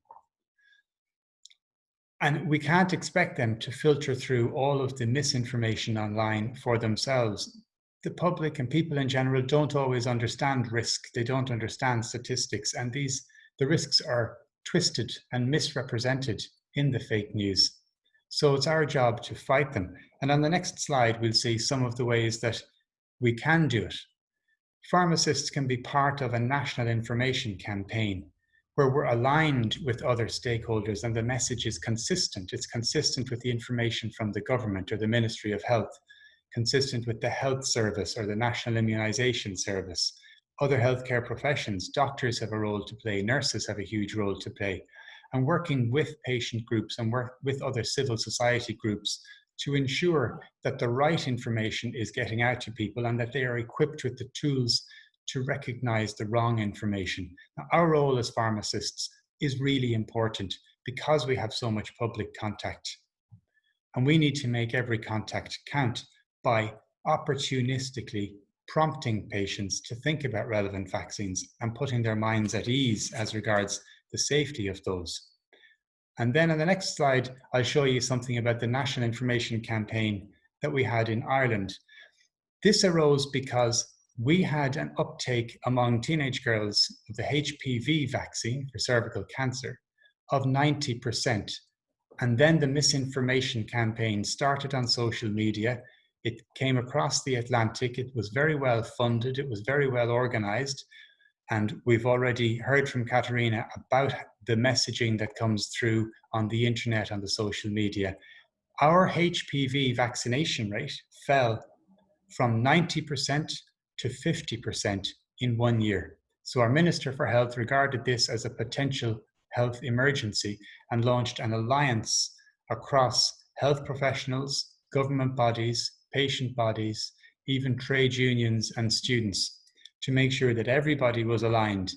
And we can't expect them to filter through all of the misinformation online for themselves. The public and people in general don't always understand risk. They don't understand statistics, and the risks are twisted and misrepresented in the fake news. So it's our job to fight them. And on the next slide, we'll see some of the ways that we can do it. Pharmacists can be part of a national information campaign where we're aligned with other stakeholders and the message is consistent. It's consistent with the information from the government or the Ministry of Health, consistent with the health service or the National Immunization Service. Other healthcare professions, doctors have a role to play, nurses have a huge role to play. and working with patient groups and work with other civil society groups to ensure that the right information is getting out to people and that they are equipped with the tools to recognize the wrong information. Now, our role as pharmacists is really important because we have so much public contact. And we need to make every contact count by opportunistically prompting patients to think about relevant vaccines and putting their minds at ease as regards the safety of those. And then on the next slide, I'll show you something about the National Information Campaign that we had in Ireland. This arose because we had an uptake among teenage girls of the HPV vaccine for cervical cancer of 90%. And then the Misinformation campaign started on social media. It came across the Atlantic. It was very well funded. It was very well organized. And we've already heard from Katerina about the messaging that comes through on the internet, on the social media. Our HPV vaccination rate fell from 90% to 50% in 1 year. So our Minister for Health regarded this as a potential health emergency and launched an alliance across health professionals, government bodies, patient bodies, even trade unions and students to make sure that everybody was aligned.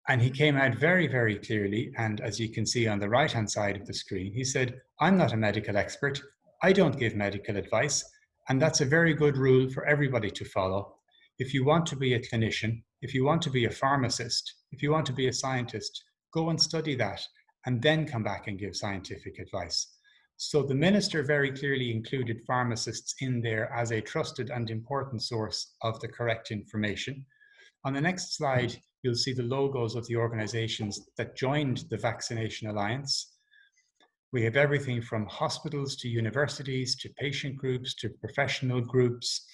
And he came out very, very clearly, and as you can see on the right-hand side of the screen, he said, I'm not a medical expert, I don't give medical advice, and that's a very good rule for everybody to follow. If you want to be a clinician, if you want to be a pharmacist, if you want to be a scientist, go and study that, and then come back and give scientific advice. So the minister very clearly included pharmacists in there as a trusted and important source of the correct information. On the next slide, you'll see the logos of the organizations that joined the Vaccination Alliance. We have everything from hospitals to universities, to patient groups, to professional groups,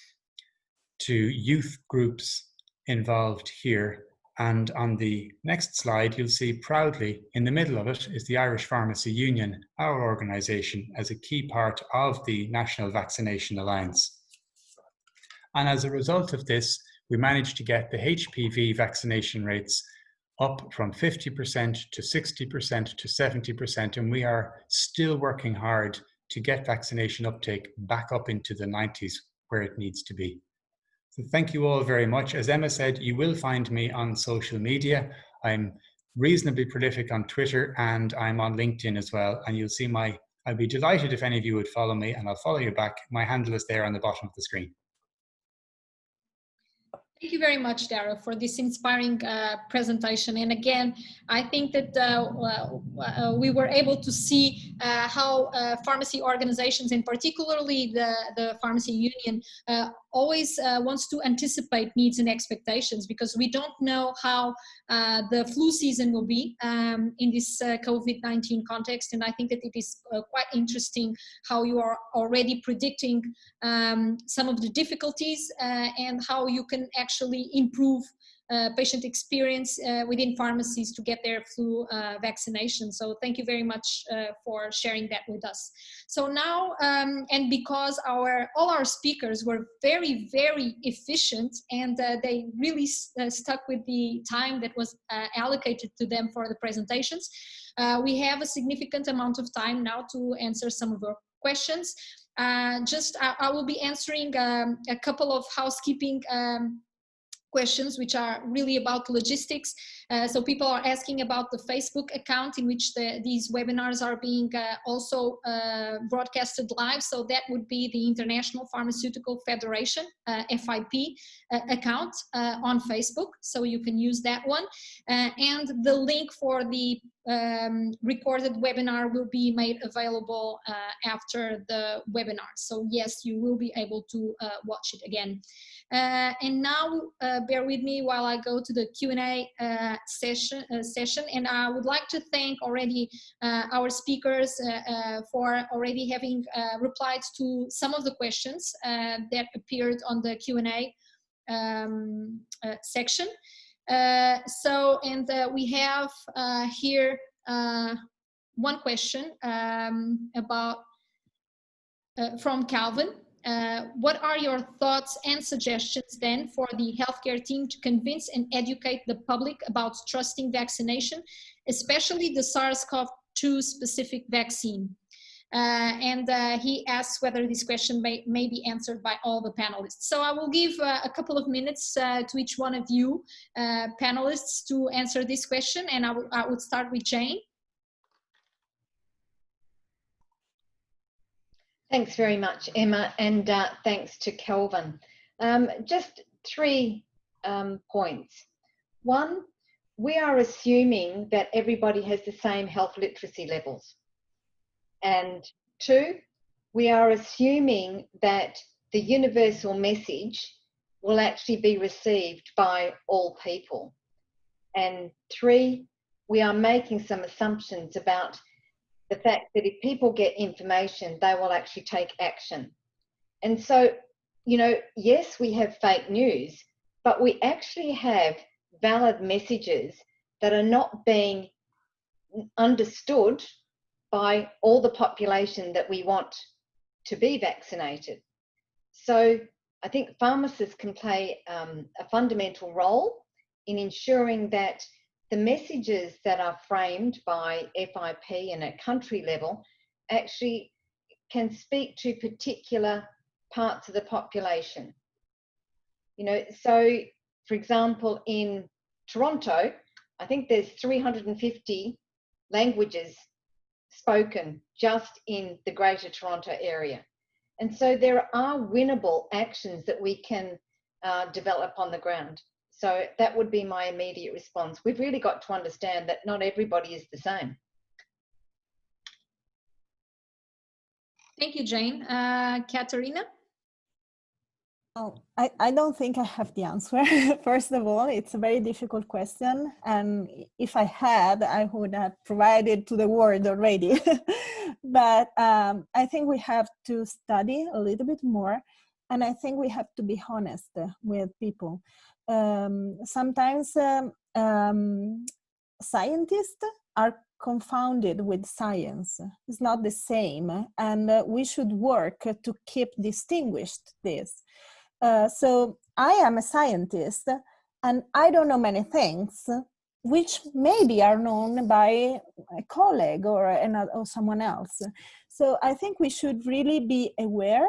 to youth groups involved here. And on the next slide, you'll see proudly in the middle of it is the Irish Pharmacy Union, our organization, as a key part of the National Vaccination Alliance. And as a result of this, we managed to get the HPV vaccination rates up from 50% to 60% to 70%, and we are still working hard to get vaccination uptake back up into the 90s where it needs to be. So thank you all very much. As Emma said, you will find me on social media. I'm reasonably prolific on Twitter and I'm on LinkedIn as well. And you'll see I'd be delighted if any of you would follow me and I'll follow you back. My handle is there on the bottom of the screen. Thank you very much, Dara, for this inspiring presentation. And again, I think that we were able to see how pharmacy organizations, and particularly the Pharmacy Union, always wants to anticipate needs and expectations, because we don't know how the flu season will be in this COVID-19 context. And I think that it is quite interesting how you are already predicting some of the difficulties and how you can actually improve patient experience within pharmacies to get their flu vaccination. So thank you very much for sharing that with us. So now, and because all our speakers were very, very efficient, and they really stuck with the time that was allocated to them for the presentations, we have a significant amount of time now to answer some of our questions. I will be answering a couple of housekeeping questions, which are really about logistics. So people are asking about the Facebook account in which these webinars are being also broadcasted live. So that would be the International Pharmaceutical Federation, FIP account on Facebook. So you can use that one. And the link for the recorded webinar will be made available after the webinar. So yes, you will be able to watch it again. And now bear with me while I go to the Q&A session. And I would like to thank already our speakers for already having replied to some of the questions that appeared on the Q&A section. We have here one question about from Calvin. What are your thoughts and suggestions then for the healthcare team to convince and educate the public about trusting vaccination, especially the SARS-CoV-2 specific vaccine? He asks whether this question may be answered by all the panelists. So I will give a couple of minutes to each one of you panelists to answer this question, and I would start with Jane. Thanks very much, Emma, and thanks to Kelvin. Just 3 points. 1, we are assuming that everybody has the same health literacy levels. And 2, we are assuming that the universal message will actually be received by all people. And 3, we are making some assumptions about the fact that if people get information, they will actually take action. And so, you know, yes, we have fake news, but we actually have valid messages that are not being understood by all the population that we want to be vaccinated. So I think pharmacists can play a fundamental role in ensuring that the messages that are framed by FIP and at country level actually can speak to particular parts of the population. You know, so for example, in Toronto, I think there's 350 languages spoken just in the Greater Toronto area. And so there are winnable actions that we can develop on the ground. So that would be my immediate response. We've really got to understand that not everybody is the same. Thank you, Jane. Katerina? Oh, I don't think I have the answer. First of all, it's a very difficult question. And if I had, I would have provided to the world already. But I think we have to study a little bit more. And I think we have to be honest with people. Sometimes scientists are confounded with science. It's not the same. And we should work to keep distinguished this. So I am a scientist and I don't know many things which maybe are known by a colleague or someone else. So I think we should really be aware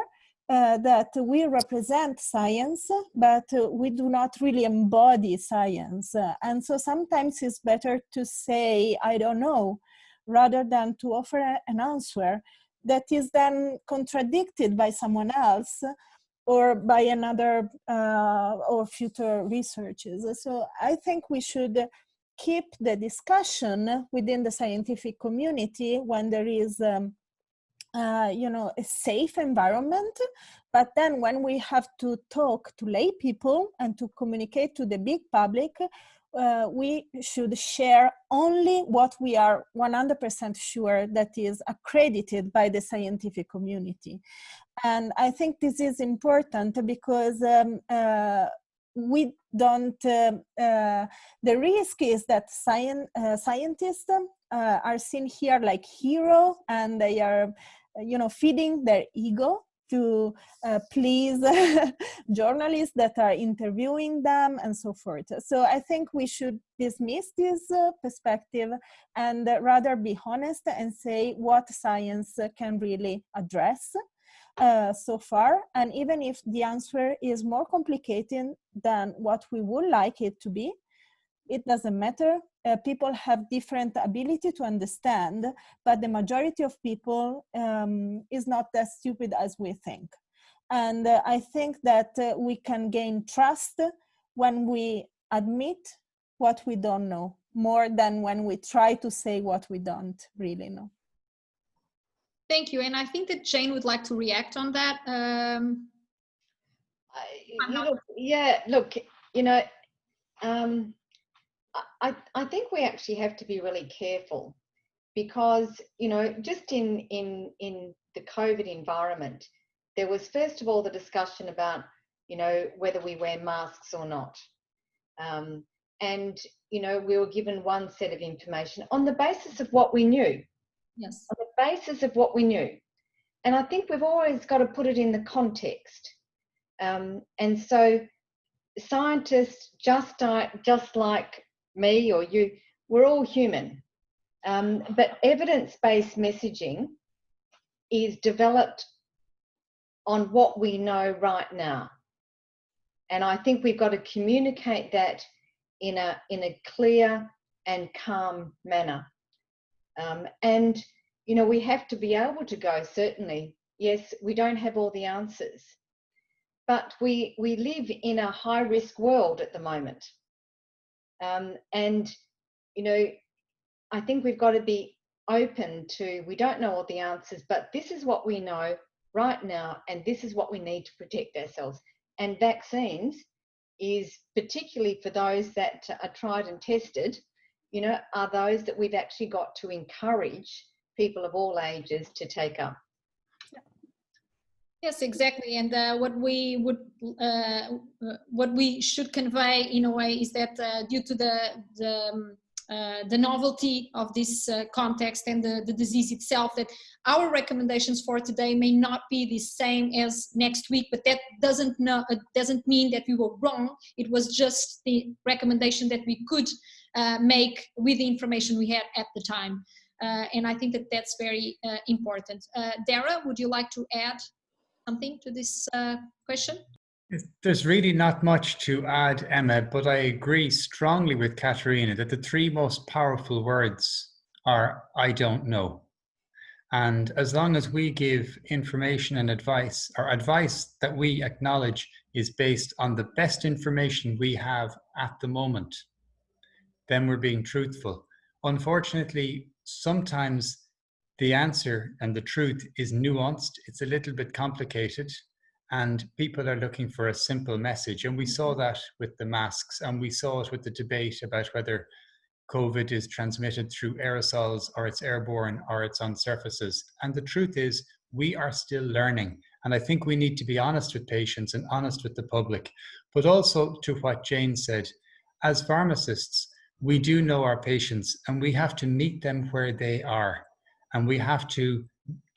that we represent science, but we do not really embody science. And so sometimes it's better to say, I don't know, rather than to offer an answer that is then contradicted by someone else or by another or future researches. So I think we should keep the discussion within the scientific community when there is you know, a safe environment, but then when we have to talk to lay people and to communicate to the big public, we should share only what we are 100% sure that is accredited by the scientific community. And I think this is important because we don't, the risk is that scientists are seen here like hero, and they are, you know, feeding their ego to please journalists that are interviewing them and so forth. So I think we should dismiss this perspective and rather be honest and say what science can really address so far. And even if the answer is more complicated than what we would like it to be, it doesn't matter. People have different ability to understand, but the majority of people is not as stupid as we think. And I think that we can gain trust when we admit what we don't know, more than when we try to say what we don't really know. Thank you. And I think that Jane would like to react on that. Look, you know, I think we actually have to be really careful because, you know, just in the COVID environment, there was first of all the discussion about, you know, whether we wear masks or not. And, you know, we were given one set of information on the basis of what we knew. Yes. On the basis of what we knew. And I think we've always got to put it in the context. And so scientists, just like me or you, we're all human. But evidence-based messaging is developed on what we know right now. And I think we've got to communicate that in a clear and calm manner. And, you know, we have to be able to go, certainly, yes, we don't have all the answers, but we live in a high-risk world at the moment. And, you know, I think we've got to be open to, we don't know all the answers, but this is what we know right now, and this is what we need to protect ourselves. And vaccines is, particularly for those that are tried and tested, you know, are those that we've actually got to encourage people of all ages to take up. Yes, exactly. And what we should convey in a way is that due to the novelty of this context and the disease itself, that our recommendations for today may not be the same as next week, but that doesn't mean that we were wrong. It was just the recommendation that we could make with the information we had at the time. And I think that that's very important. Dara, would you like to add something to this question? There's really not much to add, Emma, but I agree strongly with Katerina that the three most powerful words are, I don't know. And as long as we give information and advice, or advice that we acknowledge is based on the best information we have at the moment, then we're being truthful. Unfortunately, sometimes the answer and the truth is nuanced. It's a little bit complicated, and people are looking for a simple message. And we saw that with the masks, and we saw it with the debate about whether COVID is transmitted through aerosols, or it's airborne, or it's on surfaces. And the truth is, we are still learning. And I think we need to be honest with patients and honest with the public. But also, to what Jane said, as pharmacists, we do know our patients, and we have to meet them where they are. And we have to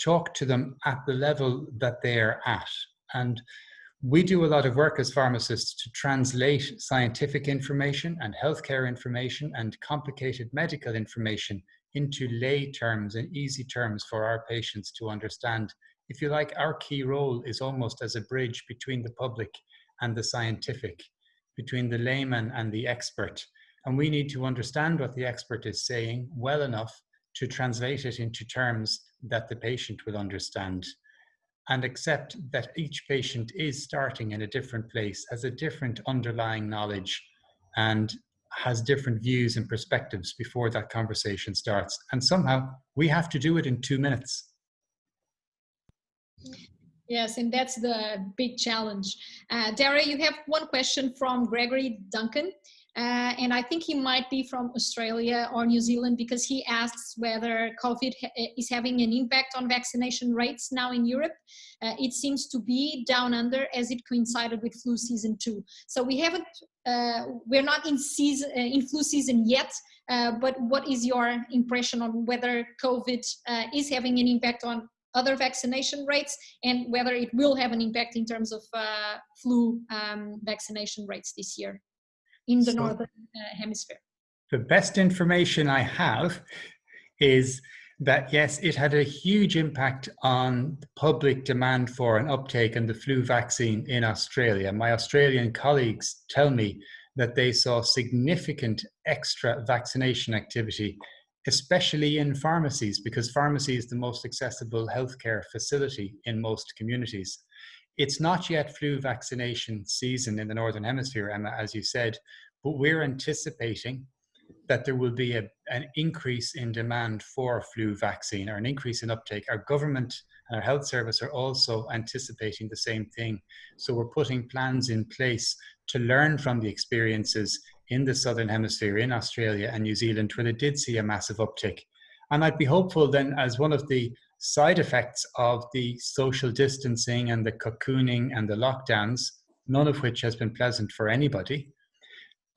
talk to them at the level that they are at. And we do a lot of work as pharmacists to translate scientific information and healthcare information and complicated medical information into lay terms and easy terms for our patients to understand. If you like, our key role is almost as a bridge between the public and the scientific, between the layman and the expert. And we need to understand what the expert is saying well enough to translate it into terms that the patient will understand, and accept that each patient is starting in a different place, has a different underlying knowledge, and has different views and perspectives before that conversation starts. And somehow we have to do it in 2 minutes. Yes, and that's the big challenge. Dara, you have one question from Gregory Duncan. And I think he might be from Australia or New Zealand, because he asks whether COVID is having an impact on vaccination rates now in Europe. It seems to be down under, as it coincided with flu season 2. So we're not in flu season yet, but what is your impression on whether COVID is having an impact on other vaccination rates, and whether it will have an impact in terms of flu vaccination rates this year in the Northern Hemisphere? The best information I have is that, yes, it had a huge impact on the public demand for an uptake in the flu vaccine in Australia. My Australian colleagues tell me that they saw significant extra vaccination activity, especially in pharmacies, because pharmacy is the most accessible healthcare facility in most communities. It's not yet flu vaccination season in the Northern Hemisphere, Emma, as you said, but we're anticipating that there will be an increase in demand for flu vaccine, or an increase in uptake. Our government and our health service are also anticipating the same thing. So we're putting plans in place to learn from the experiences in the Southern Hemisphere, in Australia and New Zealand, where they did see a massive uptick. And I'd be hopeful then, as one of the side effects of the social distancing and the cocooning and the lockdowns, none of which has been pleasant for anybody,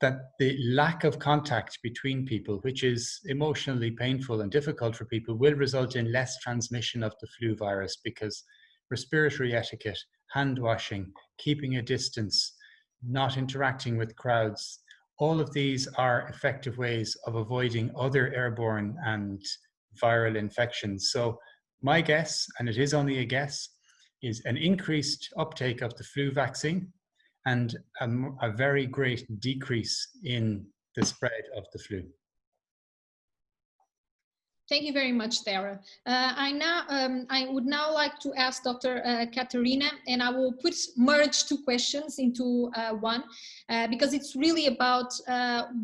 that the lack of contact between people, which is emotionally painful and difficult for people, will result in less transmission of the flu virus, because respiratory etiquette, hand washing, keeping a distance, not interacting with crowds, all of these are effective ways of avoiding other airborne and viral infections. So my guess, and it is only a guess, is an increased uptake of the flu vaccine and a very great decrease in the spread of the flu. Thank you very much, Dara. I would now like to ask Dr. Katerina, and I will merge two questions into one, because it's really about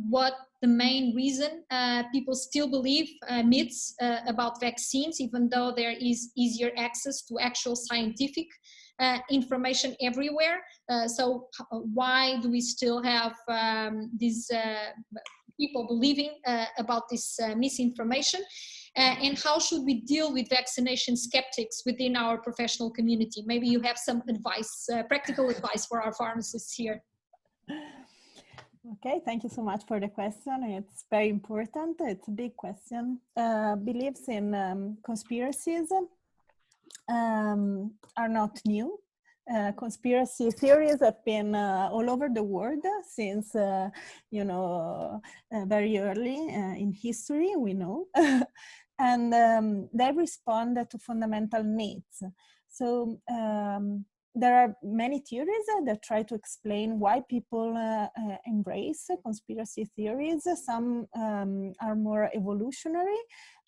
what the main reason people still believe myths about vaccines, even though there is easier access to actual scientific information everywhere. So why do we still have these people believing about this misinformation? And how should we deal with vaccination skeptics within our professional community? Maybe you have some advice, practical advice for our pharmacists here. Okay, thank you so much for the question. It's very important. It's a big question. Beliefs in conspiracies are not new. Conspiracy theories have been all over the world since, very early in history, we know. And they respond to fundamental needs. So there are many theories that try to explain why people embrace conspiracy theories. Some are more evolutionary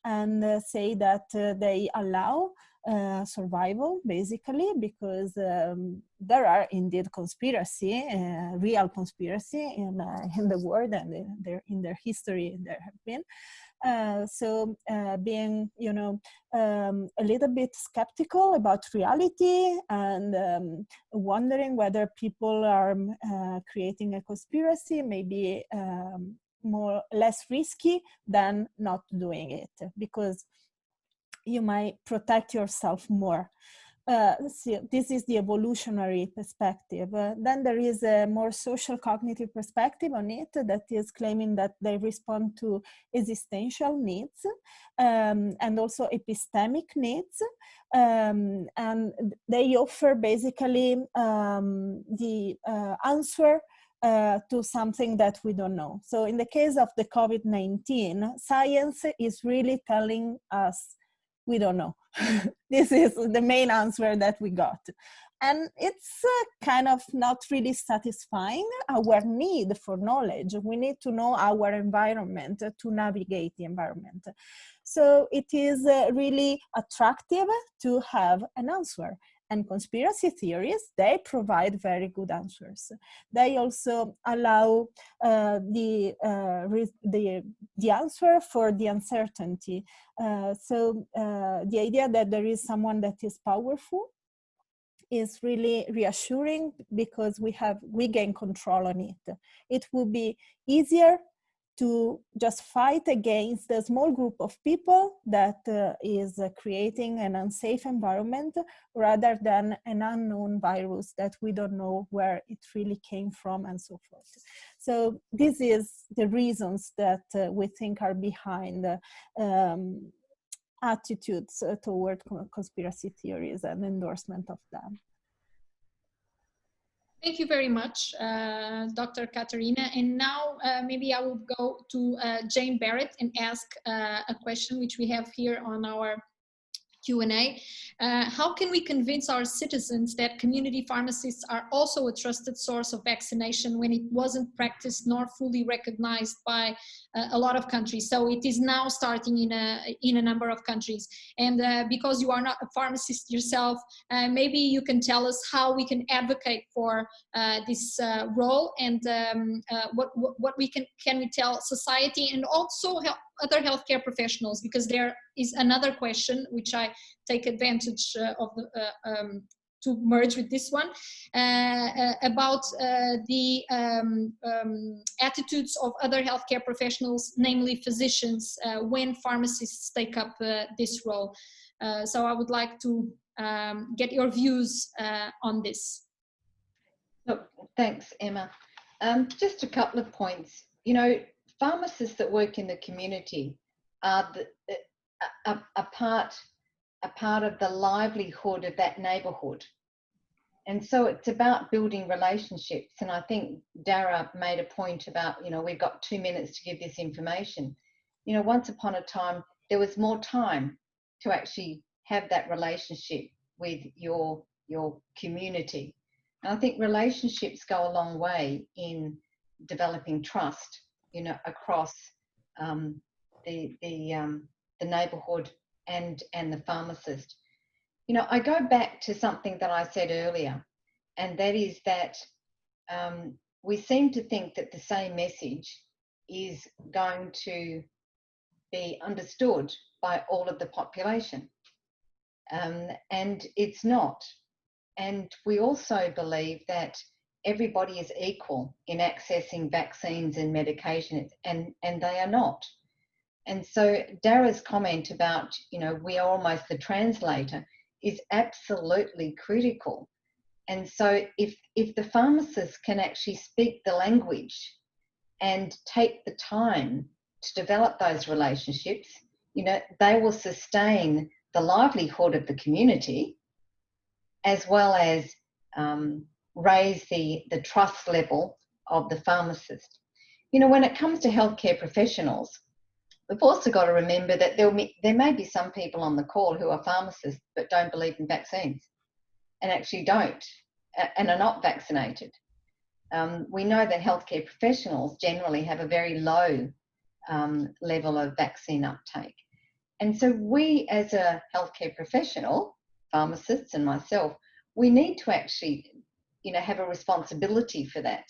and say that they allow survival, basically, because there are indeed conspiracy, real conspiracy in the world, and in their history there have been. So being, a little bit skeptical about reality and wondering whether people are creating a conspiracy may be less risky than not doing it, because you might protect yourself more. This is the evolutionary perspective. Then there is a more social cognitive perspective on it that is claiming that they respond to existential needs and also epistemic needs. And they offer basically the answer to something that we don't know. So in the case of the COVID-19, science is really telling us we don't know. This is the main answer that we got. And it's kind of not really satisfying our need for knowledge. We need to know our environment to navigate the environment. So it is really attractive to have an answer. And conspiracy theories, they provide very good answers. They also allow the answer for the uncertainty. So the idea that there is someone that is powerful is really reassuring, because we gain control on it. It will be easier to just fight against the small group of people that is creating an unsafe environment, rather than an unknown virus that we don't know where it really came from, and so forth. So this is the reasons that we think are behind attitudes toward conspiracy theories and endorsement of them. Thank you very much, Dr. Katerina. And now maybe I will go to Jane Barrett and ask a question which we have here on our Q&A. How can we convince our citizens that community pharmacists are also a trusted source of vaccination when it wasn't practiced nor fully recognized by a lot of countries? So it is now starting in a number of countries. And because you are not a pharmacist yourself, maybe you can tell us how we can advocate for this role, and what we can we tell society, and also help other healthcare professionals, because there is another question which I take advantage of to merge with this one, about the attitudes of other healthcare professionals, namely physicians, when pharmacists take up this role. So I would like to get your views on this. Look, thanks, Emma. Just a couple of points. You know, pharmacists that work in the community are a part of the livelihood of that neighbourhood. And so it's about building relationships. And I think Dara made a point about, you know, we've got 2 minutes to give this information. You know, once upon a time, there was more time to actually have that relationship with your community. And I think relationships go a long way in developing trust, you know, across the neighbourhood and the pharmacist. You know, I go back to something that I said earlier, and that is that we seem to think that the same message is going to be understood by all of the population, and it's not. And we also believe that everybody is equal in accessing vaccines and medications, and they are not. And so Dara's comment about, you know, we are almost the translator is absolutely critical. And so if the pharmacists can actually speak the language and take the time to develop those relationships, you know, they will sustain the livelihood of the community, as well as raise the trust level of the pharmacist. You know, when it comes to healthcare professionals, we've also got to remember that there may be some people on the call who are pharmacists but don't believe in vaccines, and actually don't, and are not vaccinated. We know that healthcare professionals generally have a very low level of vaccine uptake. And so we, as a healthcare professional, pharmacists and myself, we need to actually, you know, have a responsibility for that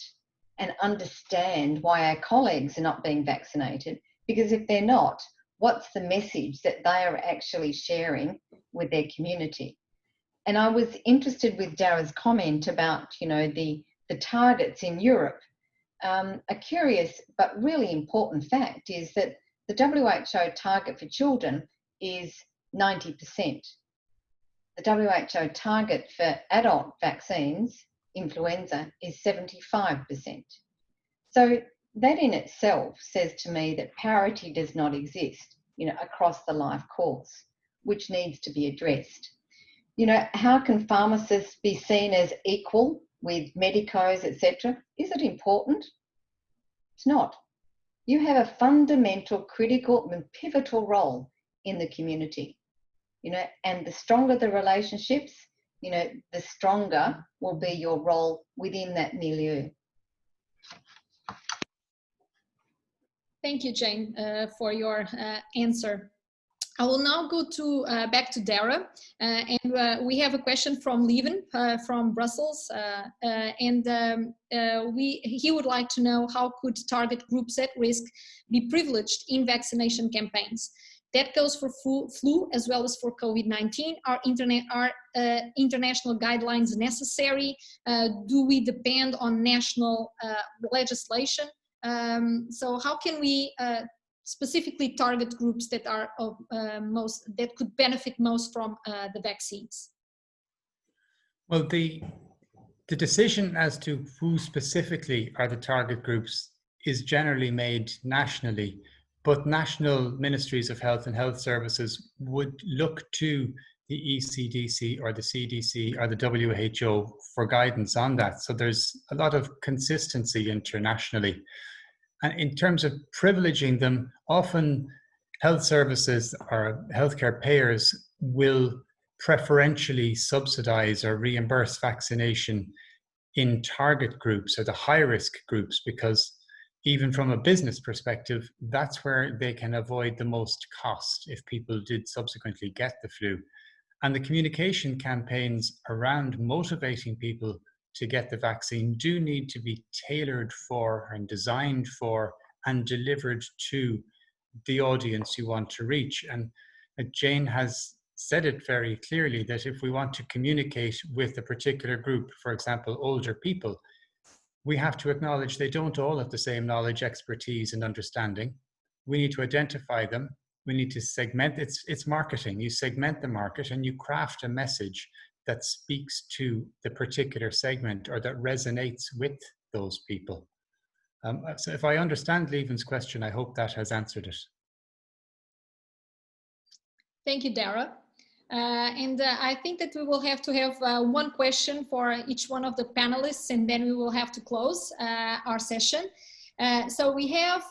and understand why our colleagues are not being vaccinated. Because if they're not, what's the message that they are actually sharing with their community? And I was interested with Dara's comment about, you know, the targets in Europe. A curious but really important fact is that the WHO target for children is 90%. The WHO target for adult vaccines, influenza, is 75%. So that in itself says to me that parity does not exist, you know, across the life course, which needs to be addressed. You know, how can pharmacists be seen as equal with medicos, etc.? Is it important? It's not. You have a fundamental, critical and pivotal role in the community, you know, and the stronger the relationships, you know, the stronger will be your role within that milieu. Thank you, Jane, for your answer. I will now go to back to Dara, and we have a question from Leven from Brussels, he would like to know how could target groups at risk be privileged in vaccination campaigns. That goes for flu as well as for COVID-19. Are international guidelines necessary? Do we depend on national legislation? So how can we specifically target groups that are that could benefit most from the vaccines? Well, the decision as to who specifically are the target groups is generally made nationally, but national ministries of health and health services would look to the ECDC or the CDC or the WHO for guidance on that. So there's a lot of consistency internationally. And in terms of privileging them, often health services or healthcare payers will preferentially subsidize or reimburse vaccination in target groups or the high-risk groups, because even from a business perspective, that's where they can avoid the most cost if people did subsequently get the flu. And the communication campaigns around motivating people to get the vaccine do need to be tailored for and designed for and delivered to the audience you want to reach. And Jane has said it very clearly that if we want to communicate with a particular group, for example, older people, we have to acknowledge they don't all have the same knowledge, expertise, and understanding. We need to identify them. We need to segment. It's marketing. You segment the market and you craft a message that speaks to the particular segment or that resonates with those people. So if I understand Lieven's question, I hope that has answered it. Thank you, Dara. I think that we will have to have one question for each one of the panelists, and then we will have to close our session. So we have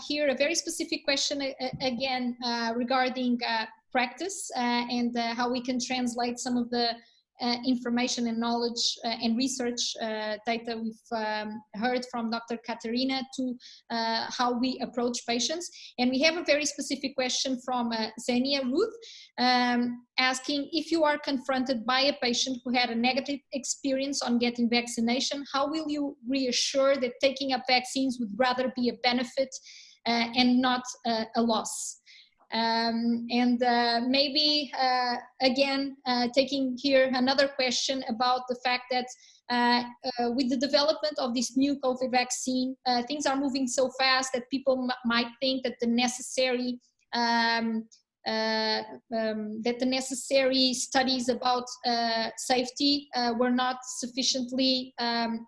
here a very specific question again regarding practice and how we can translate some of the information and knowledge and research data we've heard from Dr. Katerina to how we approach patients. And we have a very specific question from Zenia Ruth asking, if you are confronted by a patient who had a negative experience on getting vaccination, how will you reassure that taking up vaccines would rather be a benefit and not a loss? Maybe again, taking here another question about the fact that with the development of this new COVID vaccine, things are moving so fast that people might think that the necessary studies about safety were not sufficiently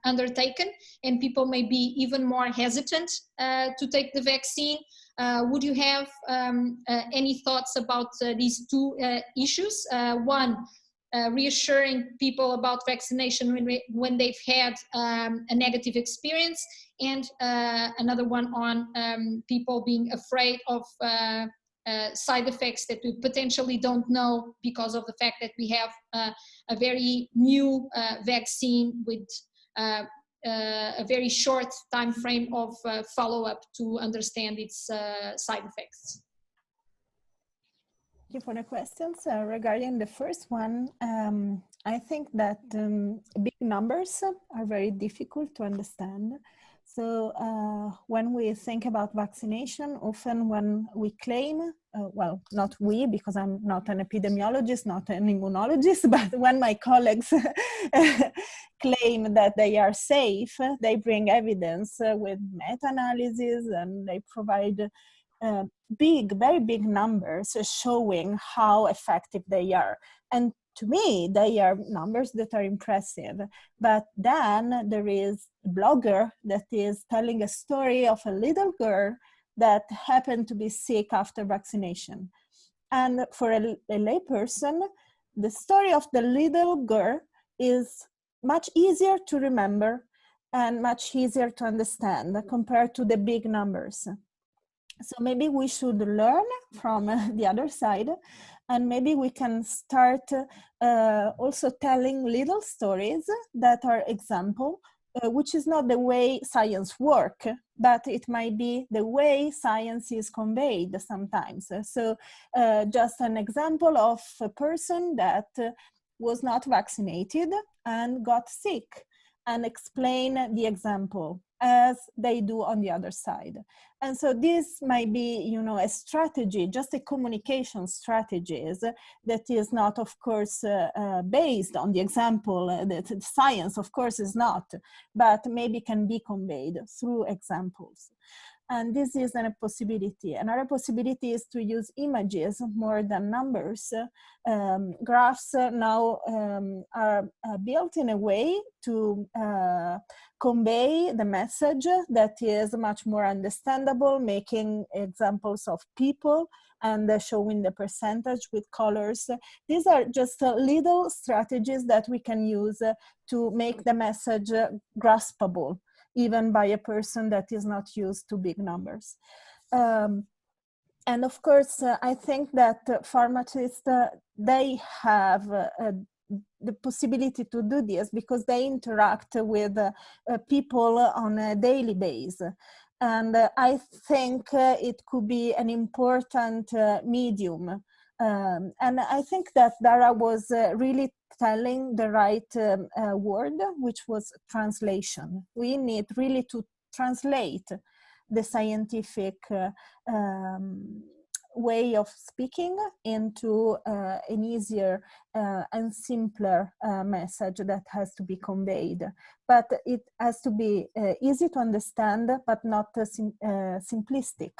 undertaken, and people may be even more hesitant to take the vaccine. Would you have any thoughts about these two issues? One, reassuring people about vaccination when they've had a negative experience, and another one on people being afraid of side effects that we potentially don't know because of the fact that we have a very new vaccine with a very short time frame of follow-up to understand its side effects. Thank you for the questions. Regarding the first one, I think that big numbers are very difficult to understand. So when we think about vaccination, often when we claim, well, not we, because I'm not an epidemiologist, not an immunologist, but when my colleagues claim that they are safe, they bring evidence with meta-analysis, and they provide very big numbers showing how effective they are. And to me, they are numbers that are impressive. But then there is a blogger that is telling a story of a little girl that happened to be sick after vaccination. And for a layperson, the story of the little girl is much easier to remember and much easier to understand compared to the big numbers. So maybe we should learn from the other side, and maybe we can start also telling little stories that are example, which is not the way science works, but it might be the way science is conveyed sometimes. So just an example of a person that was not vaccinated and got sick, and explain the example as they do on the other side. And so this might be, you know, a strategy, just a communication strategies that is not, of course, based on the example, that science, of course, is not, but maybe can be conveyed through examples. And this is a possibility. Another possibility is to use images more than numbers. Graphs now are built in a way to convey the message that is much more understandable, making examples of people and showing the percentage with colors. These are just little strategies that we can use to make the message graspable, even by a person that is not used to big numbers. And of course, I think that pharmacists, they have the possibility to do this because they interact with people on a daily basis. And I think it could be an important medium. And I think that Dara was really telling the right word, which was translation. We need really to translate the scientific way of speaking into an easier and simpler message that has to be conveyed. But it has to be easy to understand, but not simplistic.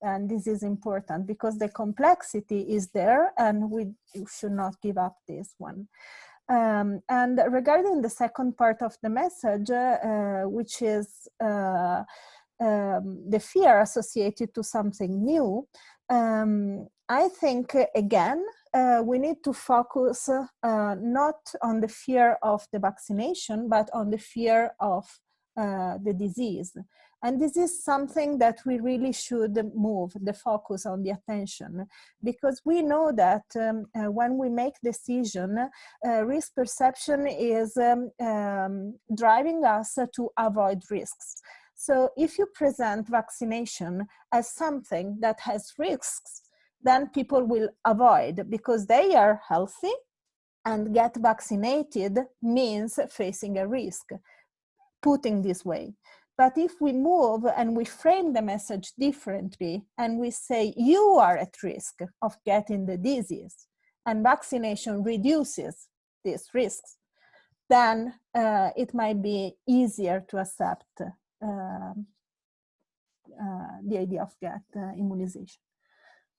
And this is important because the complexity is there and we should not give up this one. And regarding the second part of the message, which is the fear associated to something new, I think, again, we need to focus not on the fear of the vaccination, but on the fear of the disease. And this is something that we really should move the focus on, the attention, because we know that when we make decision, risk perception is driving us to avoid risks. So if you present vaccination as something that has risks, then people will avoid because they are healthy, and get vaccinated means facing a risk, putting this way. But if we move and we frame the message differently and we say you are at risk of getting the disease and vaccination reduces these risks, then it might be easier to accept the idea of immunization.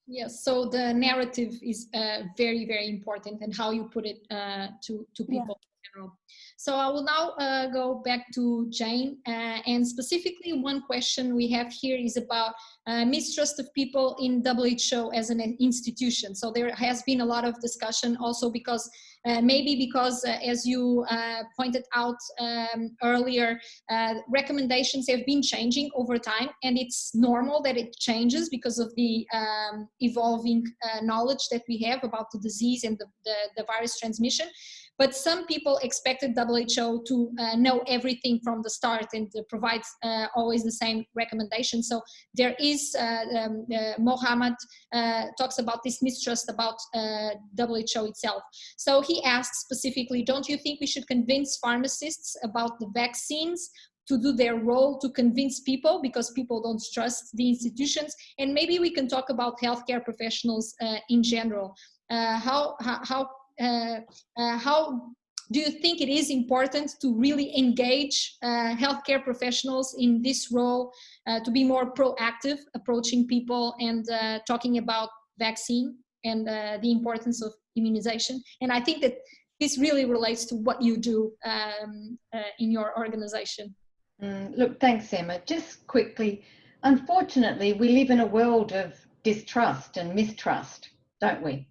Yes, so the narrative is very, very important, and how you put it to people in general. So I will now go back to Jane, and specifically one question we have here is about mistrust of people in WHO as an institution. So there has been a lot of discussion also because maybe because as you pointed out earlier, recommendations have been changing over time, and it's normal that it changes because of the evolving knowledge that we have about the disease and the virus transmission. But some people expected WHO to know everything from the start and to provide always the same recommendation. So there is, Mohammed talks about this mistrust about WHO itself. So he asks specifically, don't you think we should convince pharmacists about the vaccines to do their role to convince people, because people don't trust the institutions? And maybe we can talk about healthcare professionals in general. How do you think it is important to really engage healthcare professionals in this role, to be more proactive, approaching people and talking about vaccine and the importance of immunization? And I think that this really relates to what you do in your organization. Look, thanks, Emma. Just quickly, unfortunately, we live in a world of distrust and mistrust, don't we?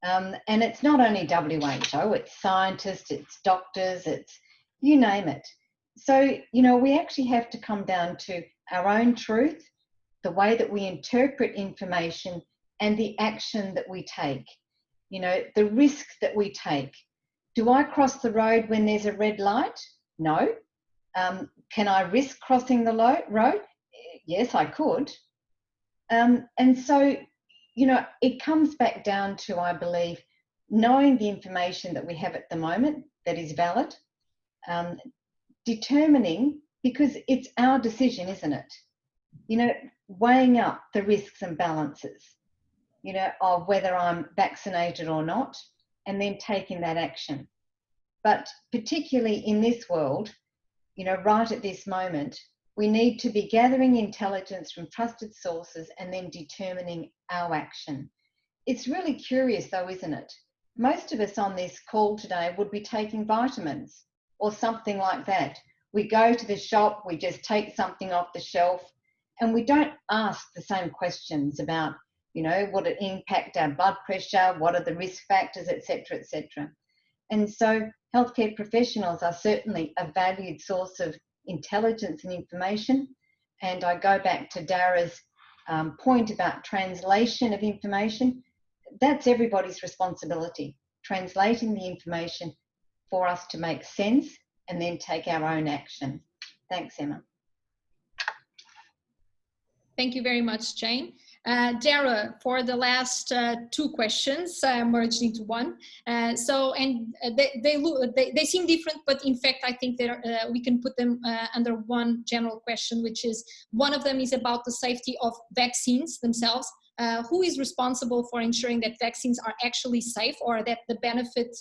And it's not only WHO, it's scientists, it's doctors, it's you name it. So, you know, we actually have to come down to our own truth, the way that we interpret information, and the action that we take. You know, the risk that we take. Do I cross the road when there's a red light? No. Can I risk crossing the road? Yes, I could. And so, you know, it comes back down to, I believe, knowing the information that we have at the moment that is valid, determining, because it's our decision, isn't it? You know, weighing up the risks and balances, you know, of whether I'm vaccinated or not, and then taking that action. But particularly in this world, you know, right at this moment, we need to be gathering intelligence from trusted sources and then determining our action. It's really curious though, isn't it? Most of us on this call today would be taking vitamins or something like that. We go to the shop, we just take something off the shelf, and we don't ask the same questions about, you know, would it impact our blood pressure, what are the risk factors, etc., etc. And so healthcare professionals are certainly a valued source of intelligence and information. And I go back to Dara's point about translation of information. That's everybody's responsibility, translating the information for us to make sense and then take our own action. Thanks, Emma. Thank you very much, Jane. Dara, for the last two questions merged into one. They seem different, but in fact, I think that we can put them under one general question, which is, one of them is about the safety of vaccines themselves. Who is responsible for ensuring that vaccines are actually safe, or that the benefit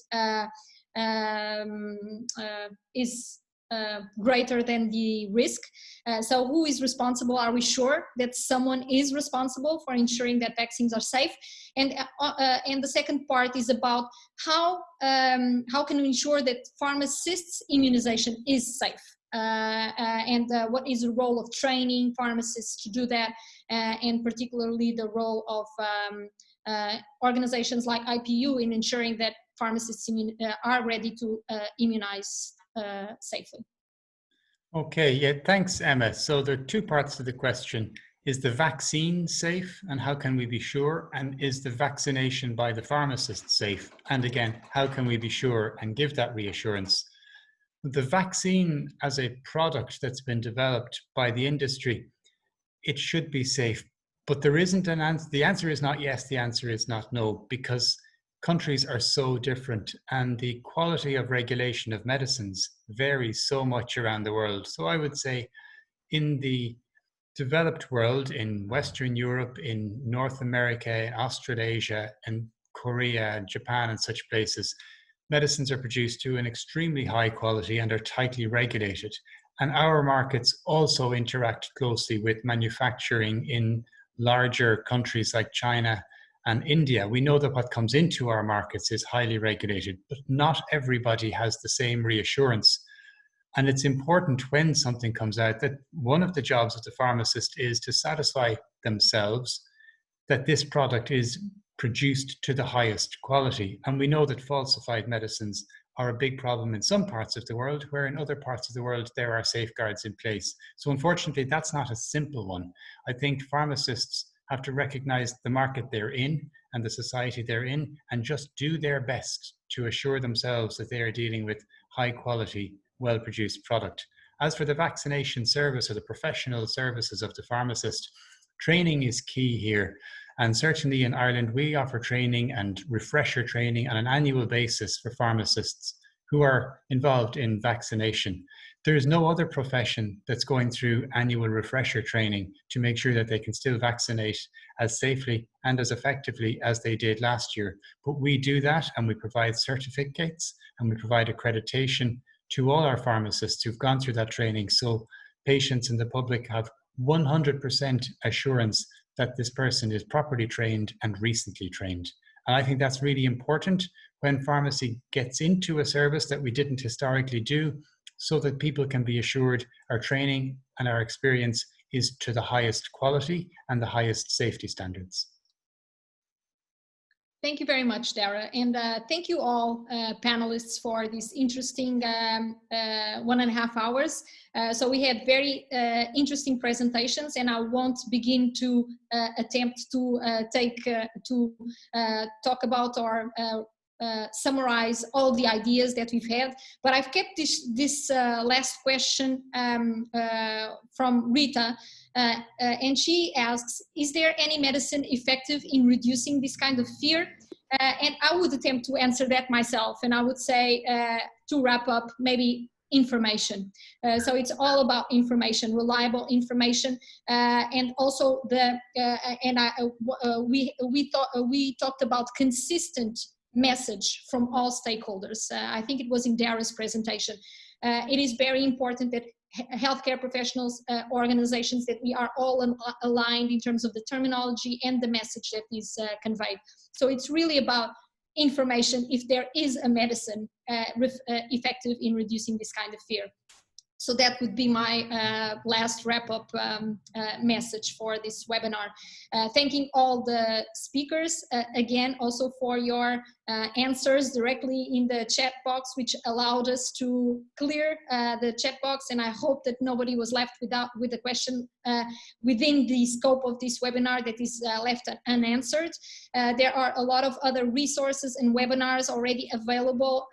is greater than the risk. So who is responsible? Are we sure that someone is responsible for ensuring that vaccines are safe? And the second part is about how can we ensure that pharmacists' immunization is safe? And what is the role of training pharmacists to do that, and particularly the role of organizations like IPU in ensuring that pharmacists are ready to immunize safely. Okay, yeah, thanks, Emma. So there are two parts to the question. Is the vaccine safe, and how can we be sure? And is the vaccination by the pharmacist safe? And again, how can we be sure and give that reassurance? The vaccine as a product that's been developed by the industry, it should be safe, but there isn't an answer. The answer is not yes, the answer is not no, because countries are so different and the quality of regulation of medicines varies so much around the world. So I would say in the developed world, in Western Europe, in North America, Australasia, and Korea, Japan, and such places, medicines are produced to an extremely high quality and are tightly regulated. And our markets also interact closely with manufacturing in larger countries like China and India. We know that what comes into our markets is highly regulated, but not everybody has the same reassurance. And it's important when something comes out that one of the jobs of the pharmacist is to satisfy themselves that this product is produced to the highest quality. And we know that falsified medicines are a big problem in some parts of the world, where in other parts of the world there are safeguards in place. So unfortunately, that's not a simple one. I think pharmacists have to recognize the market they're in and the society they're in, and just do their best to assure themselves that they are dealing with high quality, well-produced product. As for the vaccination service or the professional services of the pharmacist, training is key here. And certainly in Ireland, we offer training and refresher training on an annual basis for pharmacists who are involved in vaccination. There is no other profession that's going through annual refresher training to make sure that they can still vaccinate as safely and as effectively as they did last year. But we do that, and we provide certificates and we provide accreditation to all our pharmacists who've gone through that training, so patients and the public have 100% assurance that this person is properly trained and recently trained. And I think that's really important when pharmacy gets into a service that we didn't historically do, so that people can be assured our training and our experience is to the highest quality and the highest safety standards. Thank you very much, Dara. And thank you all panelists for this interesting 1.5 hours. So we had very interesting presentations, and I won't begin to attempt to talk about or summarize all the ideas that we've had, but I've kept this last question from Rita, and she asks, is there any medicine effective in reducing this kind of fear? And I would attempt to answer that myself, and I would say, to wrap up, maybe information. So it's all about information, reliable information, and also we talked about consistent message from all stakeholders. I think it was in Dara's presentation. It is very important that healthcare professionals, organizations, that we are all aligned in terms of the terminology and the message that is conveyed. So it's really about information if there is a medicine effective in reducing this kind of fear. So that would be my last wrap-up message for this webinar. Thanking all the speakers, again, also for your answers directly in the chat box, which allowed us to clear the chat box. And I hope that nobody was left with a question within the scope of this webinar that is left unanswered. There are a lot of other resources and webinars already available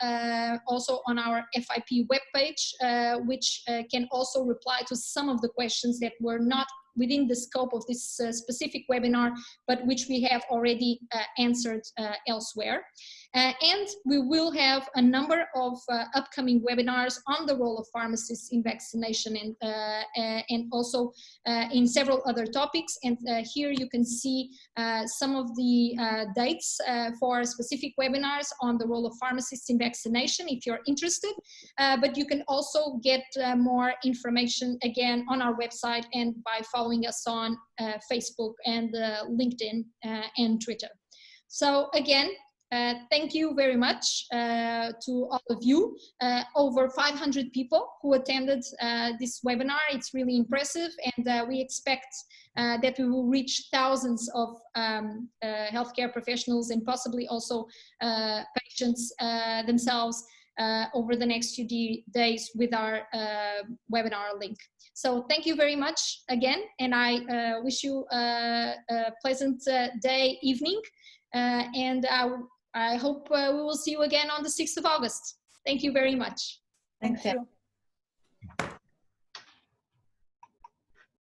also on our FIP webpage, which can also reply to some of the questions that were not within the scope of this specific webinar, but which we have already answered elsewhere. And we will have a number of upcoming webinars on the role of pharmacists in vaccination and also in several other topics. And here you can see some of the dates for specific webinars on the role of pharmacists in vaccination if you're interested. But you can also get more information again on our website and by following us on Facebook and LinkedIn and Twitter. So again, thank you very much to all of you. Over 500 people who attended this webinar. It's really impressive, and we expect that we will reach thousands of healthcare professionals and possibly also patients themselves over the next few days with our webinar link. So thank you very much again, and I wish you a pleasant day, evening, and I hope we will see you again on the 6th of August. Thank you very much. Thank you.